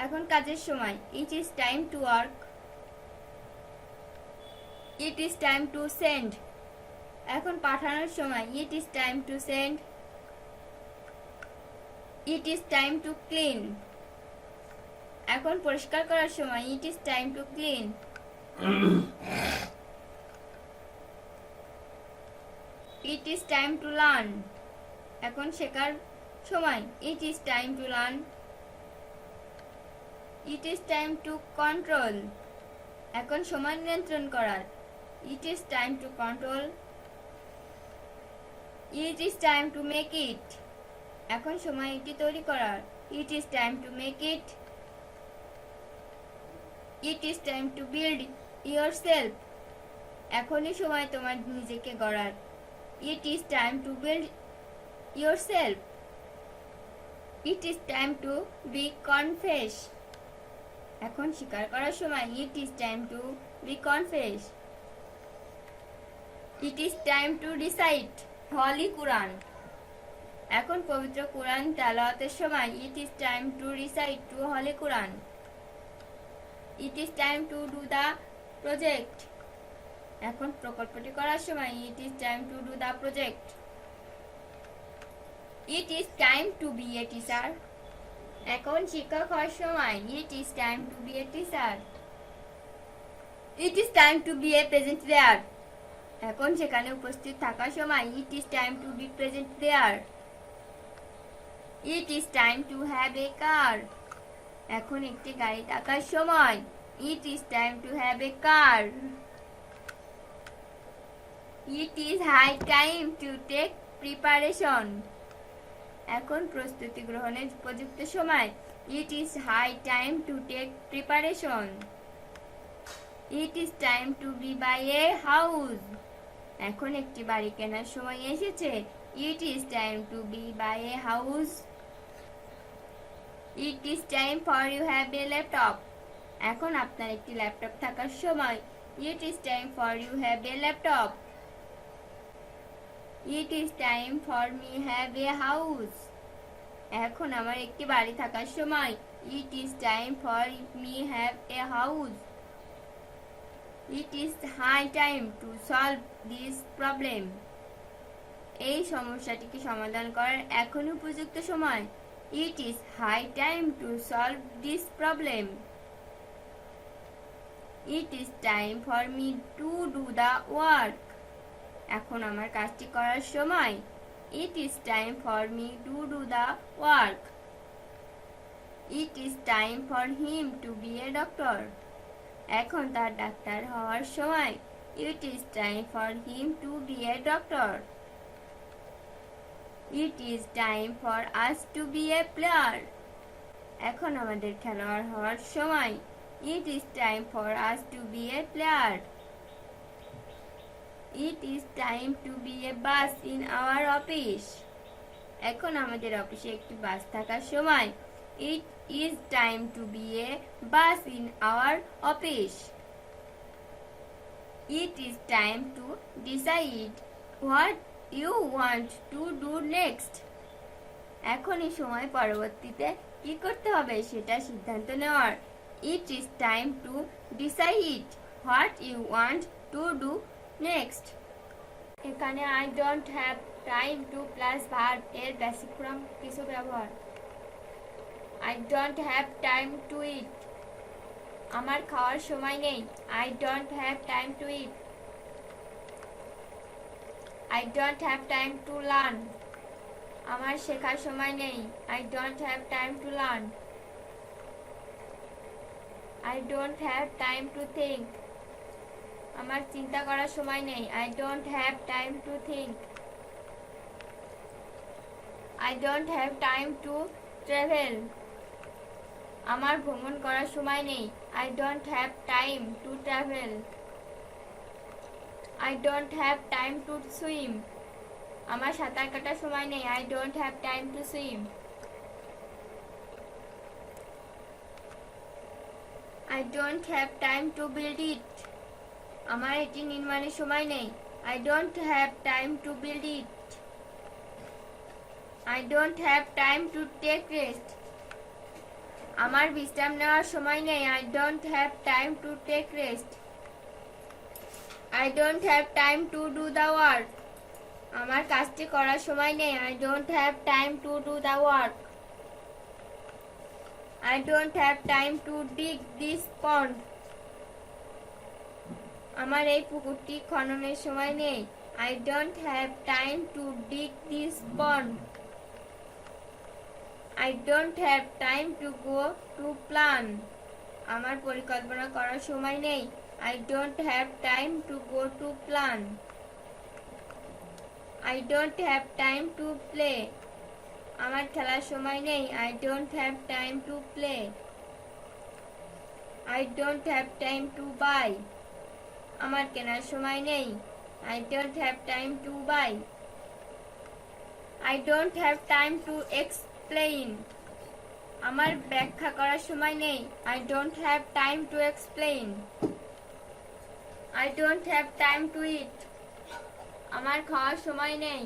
এখন কাজের সময়। It is time to work. It is time to send. এখন পাঠানোর সময়। It is time to send. It is time to clean. এখন পরিষ্কার করার সময়। It is time to clean. It is time to learn. এখন শেখার সময়। It is time to learn. It is time to control. এখন সময় নিয়ন্ত্রণ করার। It is time to control. It is time to make it. এখন সময় এটি তৈরি করার। It is time to make it. It is time to build yourself. এখনই সময় তোমার নিজেকে গড়ার। It is time to build yourself. It is time to be confess. এখন স্বীকার করার সময়। It is time to be confess. It is time to recite holy Quran. এখন পবিত্র কুরআন তেলাওয়াতের সময়। It is time to recite to holy Quran. It is time to do the project. এখন প্রকল্পটি করার সময়। It is time to do the project. It is time to be a teacher. এখন শিক্ষক হওয়ার সময়। It is time to be a teacher. It is time to be a present there. এখন সেখানে উপস্থিত থাকার সময়। It is time to be present there. It is time to have a car. এখন একটি গাড়ি থাকার সময়। It is time to have a car. It is high time to take preparation. এখন প্রস্তুতি গ্রহণের উপযুক্ত সময়। It is high time to take preparation. It is time to be buy a house. এখন একটি বাড়ি কেনার সময় এসেছে। It is time to be buy a house. It is time for you have a laptop. এখন আপনার একটি laptop থাকার সময়। It is time for you have a laptop. It is time for me have a house. এখন আমার একটি বাড়ি থাকার সময়। It is time for me have a house. It is high time to solve this problem. এই সমস্যাটিকে সমাধান করার এখন উপযুক্ত সময়। It is high time to solve this problem. It is time for me to do the work. এখন আমার কাজটি করার সময়। It is time for me to do the work. It is time for him to be a doctor. এখন তার ডাক্তার হওয়ার সময়। It is time for him to be a doctor. It is time for us to be a player. এখন আমাদের খেলোয়াড় হওয়ার সময়। It is time for us to be a player. It is time to be a bus in our office. এখন আমাদের অফিসে একটি বাস থাকার সময়। It is time to be a bus in our office. It is time to decide what you want to do next. এখন এই সময় পরবর্তীতে কি করতে হবে সেটা সিদ্ধান্ত নেওয়ার। It is time to decide what you want to do next. এখানে I don't have time to plus verb এর বেসিক ফর্ম কিছু ব্যবহার। I don't have time to eat. আমার খাওয়ার সময় নেই। I don't have time to eat. I don't have time to learn. আমার শেখার সময় নেই। I don't have time to learn. I don't have time to think. আমার চিন্তা করার সময় নেই। I don't have time to think. I don't have time to travel. আমার ভ্রমণ করার সময় নেই। I don't have time to travel. I don't have time to swim. আমার সাঁতার কাটার সময় নেই। I don't have time to swim. I don't have time to build it. আমার এটি নির্মাণের সময় নেই। I don't have time to build it. I don't have time to take rest. আমার বিশ্রাম নেওয়ার সময় নেই। I don't have time to take rest. I don't have time to do the work. আমার কাজটি করার সময় নেই। I don't have time to do the work. I don't have time to dig this pond. আমার এই পুকুরটি খননের সময় নেই। I don't have time to dig this pond. I don't have time to go to plan. আমার পরিকল্পনা করার সময় নেই। I don't have time to go to plan. I don't have time to play. আমার খেলার সময় নেই। I don't have time to play. I don't have time to buy. আমার কেনার সময় নেই। I don't have time to buy. I don't have time to explain. আমার ব্যাখ্যা করার সময় নেই। I don't have time to explain. I don't have time to eat. আমার খাওয়ার সময় নেই।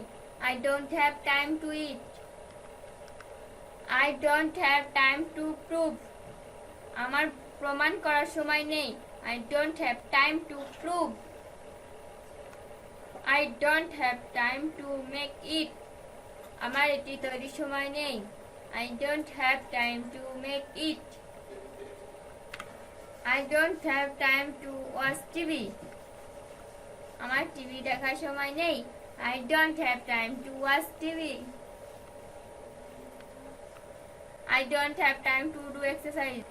I don't have time to eat. I don't have time to prove. আমার প্রমাণ করার সময় নেই। I don't have time to prove. I don't have time to make it. আমার এটি তৈরির সময় নেই। I don't have time to make it. I don't have time to watch TV. আমার টিভি দেখার সময় নেই। I don't have time to watch TV. I don't have time to do exercise.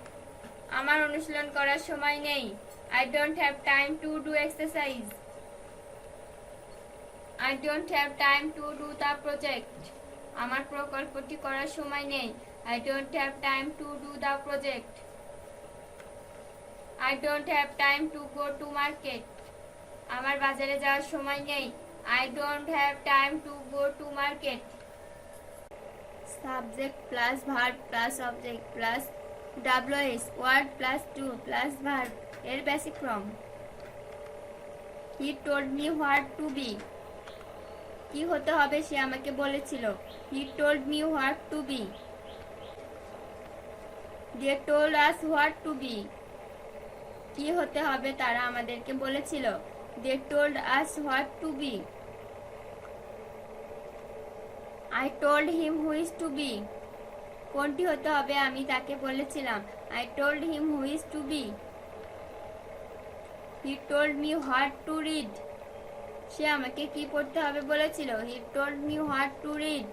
আমার অনুশীলন করার সময় নেই। I don't have time to do exercise. I don't have time to do the project. আমার প্রকল্পটি করার সময় নেই। I don't have time to do the project. I don't have time to go to market. আমার বাজারে যাওয়ার সময় নেই। I don't have time to go to market. Subject plus verb plus object plus WS word plus to plus verb এর basic form. He told me what to be. কি হতে হবে সে আমাকে বলেছিল। He told me what to be. They told us what to be. কি হতে হবে তারা আমাদেরকে বলেছিল। They told us what to be. I told him who is to be. কোনটি হতে হবে আমি তাকে বলেছিলাম। I told him who is to be. He told me what to read. সে আমাকে কি পড়তে হবে বলেছিল। He told me what to read.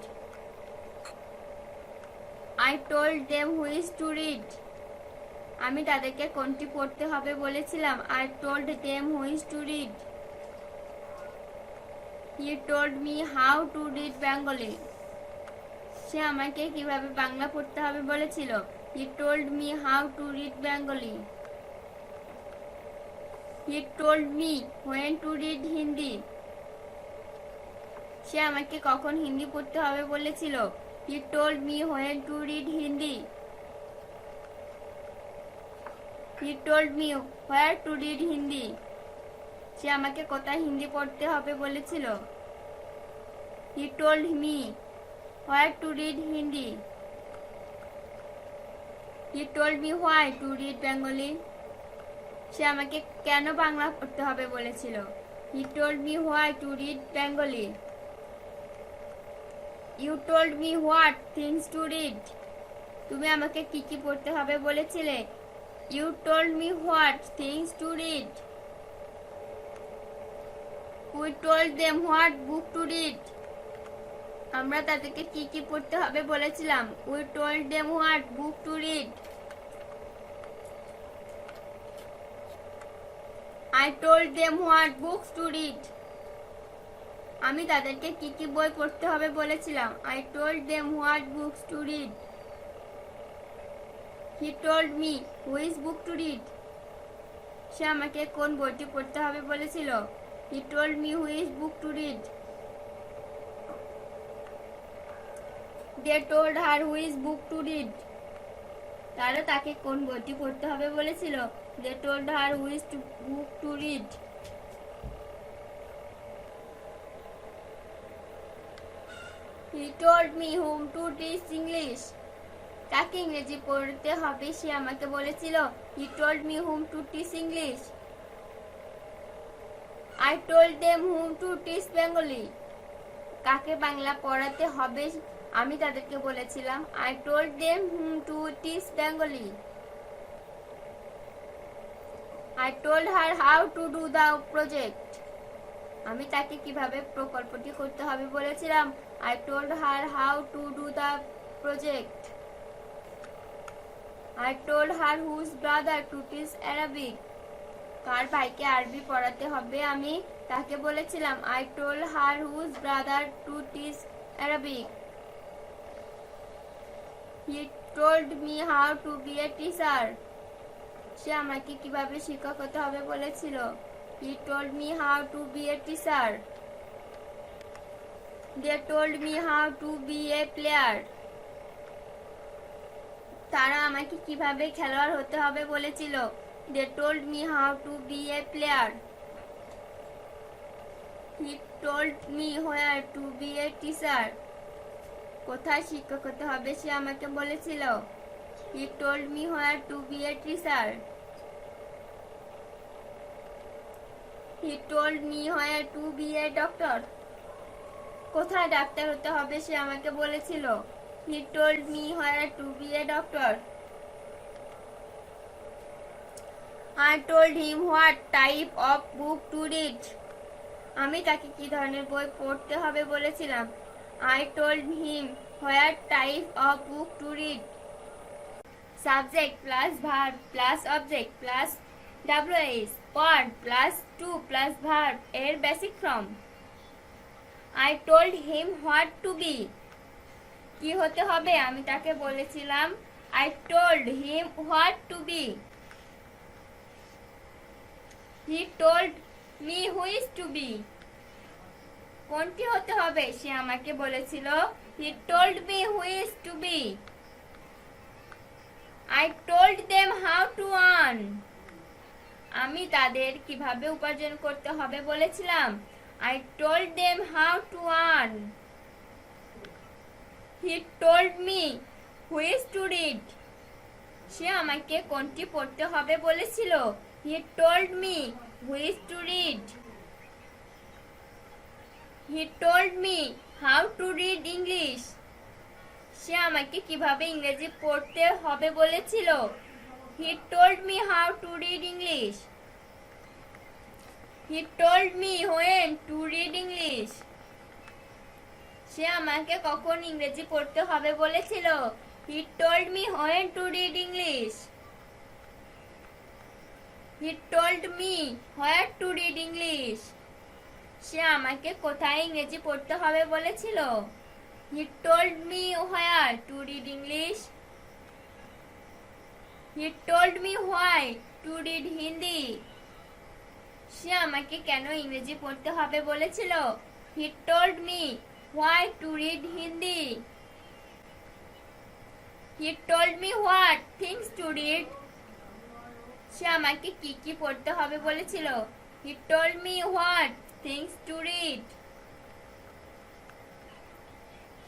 I told them who is to read. আমি তাদেরকে কোনটি পড়তে হবে বলেছিলাম। I told them who is to read. He told me how to read Bengali. সে আমাকে কিভাবে বাংলা পড়তে হবে বলেছিল। He told me how to read Bengali. He told me when to read Hindi. সে আমাকে কখন হিন্দি পড়তে হবে বলেছিল? He told me when to read Hindi. He told me where to read Hindi. সে আমাকে কোথায় হিন্দি পড়তে হবে বলেছিল? He told me where to read Hindi. He told me why to read Bengali. সে আমাকে কেন বাংলা পড়তে হবে বলেছিল? He told me why to read Bengali. You told me what things to read. তুমি আমাকে কি কি পড়তে হবে বলেছিলে? You told me what things to read. We told them what book to read. আমরা তাদেরকে কি কি পড়তে হবে বলেছিলাম? We told them what book to read. I told them what books to read. আমি তাদেরকে কি কি বই পড়তে হবে বলেছিলাম? I told them what books to read. He told me which book to read. সে আমাকে কোন বইটি পড়তে হবে বলেছিল? He told me which book to read. They told her which book to read. তারা তাকে কোন বইটি পড়তে হবে বলেছিল? They told her which book to read. He told me whom to teach English. কাকে ইংরেজি পড়তে হবে সে আমাকে বলেছিল? He told me whom to teach English. I told them whom to teach Bengali. কাকে বাংলা পড়াতে হবে আমি তাদেরকে বলেছিলাম? I told them whom to teach Bengali. I told her how to do the project. আমি তাকে কিভাবে প্রকল্পটি করতে হবে বলেছিলাম? I told her how to do the project. I told her whose brother to teach Arabic. কার ভাইকে আরবি পড়াতে হবে আমি তাকে বলেছিলাম? I told her whose brother to teach Arabic. He told me how to be a teacher. সে আমাকে কিভাবে শিক্ষক হতে হবে বলেছিল? He told me how to be a teacher. They told me how to be a player. তারা আমাকে কিভাবে খেলোয়াড় হতে হবে বলেছিল? They told me how to be a player. He told me where to be a teacher. কোথায় শিক্ষক হতে হবে সে আমাকে বলেছিল? He told me where to be a teacher. He told me where to be a doctor. কোথায় doctor হতে হবে সে আমাকে বলেছিল? He told me where to be a doctor. I told him what type of book to read. আমি তাকে কি ধরনের বই পড়তে হবে বলেছিলাম? I told him what type of book to read. Subject plus verb plus object plus WH word plus to plus verb এর basic form. I told him what to be. কি হতে হবে আমি তাকে বলেছিলাম? I told him what to be. He told me who is to be. কোনটি হতে হবে সে আমাকে বলেছিল? He told me who is to be. I told them how to earn. আমি তাদের কিভাবে উপার্জন করতে হবে বলেছিলাম? I told them how to earn. He told me which to read. সে আমাকে কোনটি পড়তে হবে বলেছিল? He told me which to read. He told me how to read English. সে আমাকে কিভাবে ইংরেজি পড়তে হবে বলেছিল? He told me how to read English. He told me when to read English. সে আমাকে কখন ইংরেজি পড়তে হবে বলেছিল? He told me when to read English. He told me where to read English. সে আমাকে কোথায় ইংরেজি পড়তে হবে বলেছিল? He told me where to read English. He told me why to read Hindi. সে আমাকে কেন ইংরেজি পড়তে হবে বলেছিল? He told me why to read Hindi. He told me what things to read. সে আমাকে কি কি পড়তে হবে বলেছিল. He told me what things to read.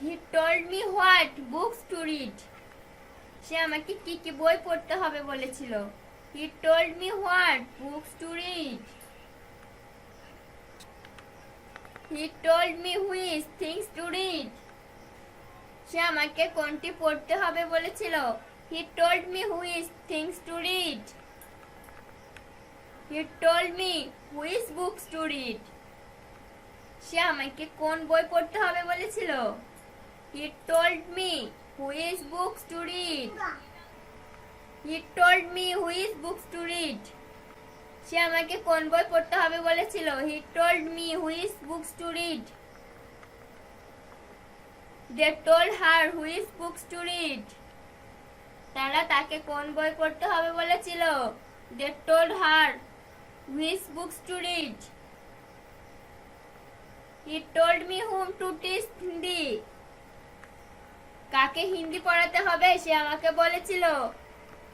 He told me what books to read. সে আমাকে কি কি বই পড়তে হবে বলেছিল. He told me what books to read. He told me which things to read. সে আমাকে কোনটি পড়তে হবে বলেছিল. He told me which things to read. He told me which books to read. সে আমাকে কোন বই পড়তে হবে বলেছিল. He told me which books to read. He told me which books to read. সে আমাকে কোন বই পড়তে হবে বলেছিল. He told me which books to read. They told her which books to read. তারা তাকে কোন বই পড়তে হবে বলেছিল. They told her which books to read. He told me whom to teach Hindi. কাকে হিন্দি পড়াতে হবে সে আমাকে বলেছিল.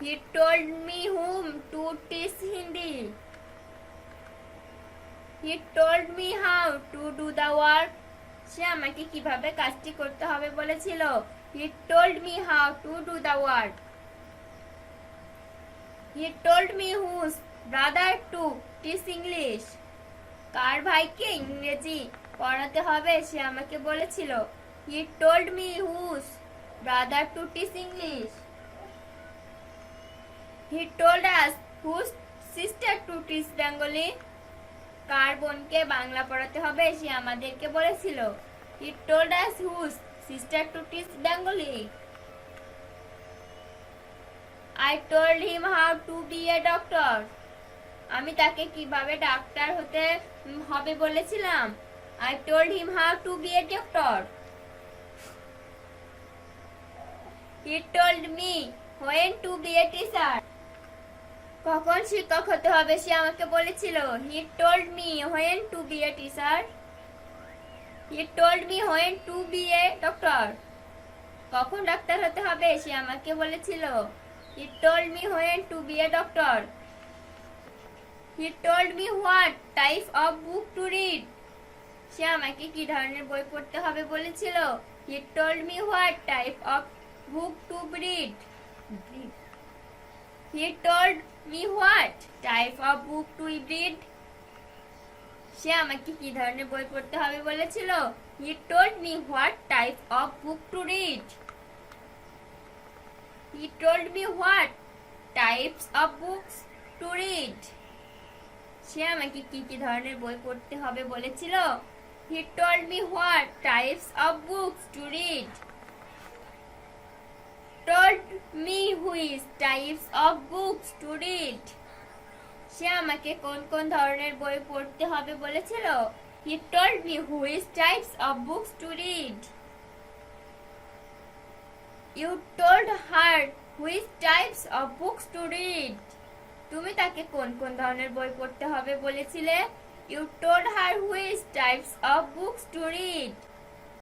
He told me whom to teach Hindi. He told me how to do the work. সে আমাকে কিভাবে কাজটি করতে হবে বলেছিল. He told me how to do the work. He told me whose brother to teach English. কার ভাইকে ইংরেজি পড়াতে হবে সে আমাকে বলেছিল. He told me whose brother to teach English. He told us whose sister to teach Bengali. কার বোনকে বাংলা পড়াতে হবে সে আমাদেরকে বলেছিল. He told us whose sister to teach Bengali. I told him how to be a doctor. আমি তাকে কিভাবে doctor হতে হবে বলেছিলাম. I told him how to be a doctor. He told me when to be a teacher. কখন শিক্ষক হতে হবে সে আমাকে বলেছিল. He told me when to be a teacher. He told me when to be a doctor. কখন doctor হতে হবে সে আমাকে বলেছিল. He told me when to be a doctor. He told me what type of book to read. সে আমাকে কি ধরনের বই পড়তে হবে বলেছিল. He told me what type of book to read. He told me what type of book to read. সে আমাকে কি ধরনের বই পড়তে হবে বলেছিল. He told me what type of book to read. He told me what types of books to read. সে আমাকে কি কি ধরনের বই পড়তে হবে বলেছিল. He told me what types of books to read. Told me which types of books to read. সে আমাকে কোন কোন ধরনের বই পড়তে হবে বলেছিল. He told me which types of books to read. You told her which types of books to read. তুমি তাকে কোন কোন ধরনের বই পড়তে হবে বলেছিলে. You told her which types of books to read.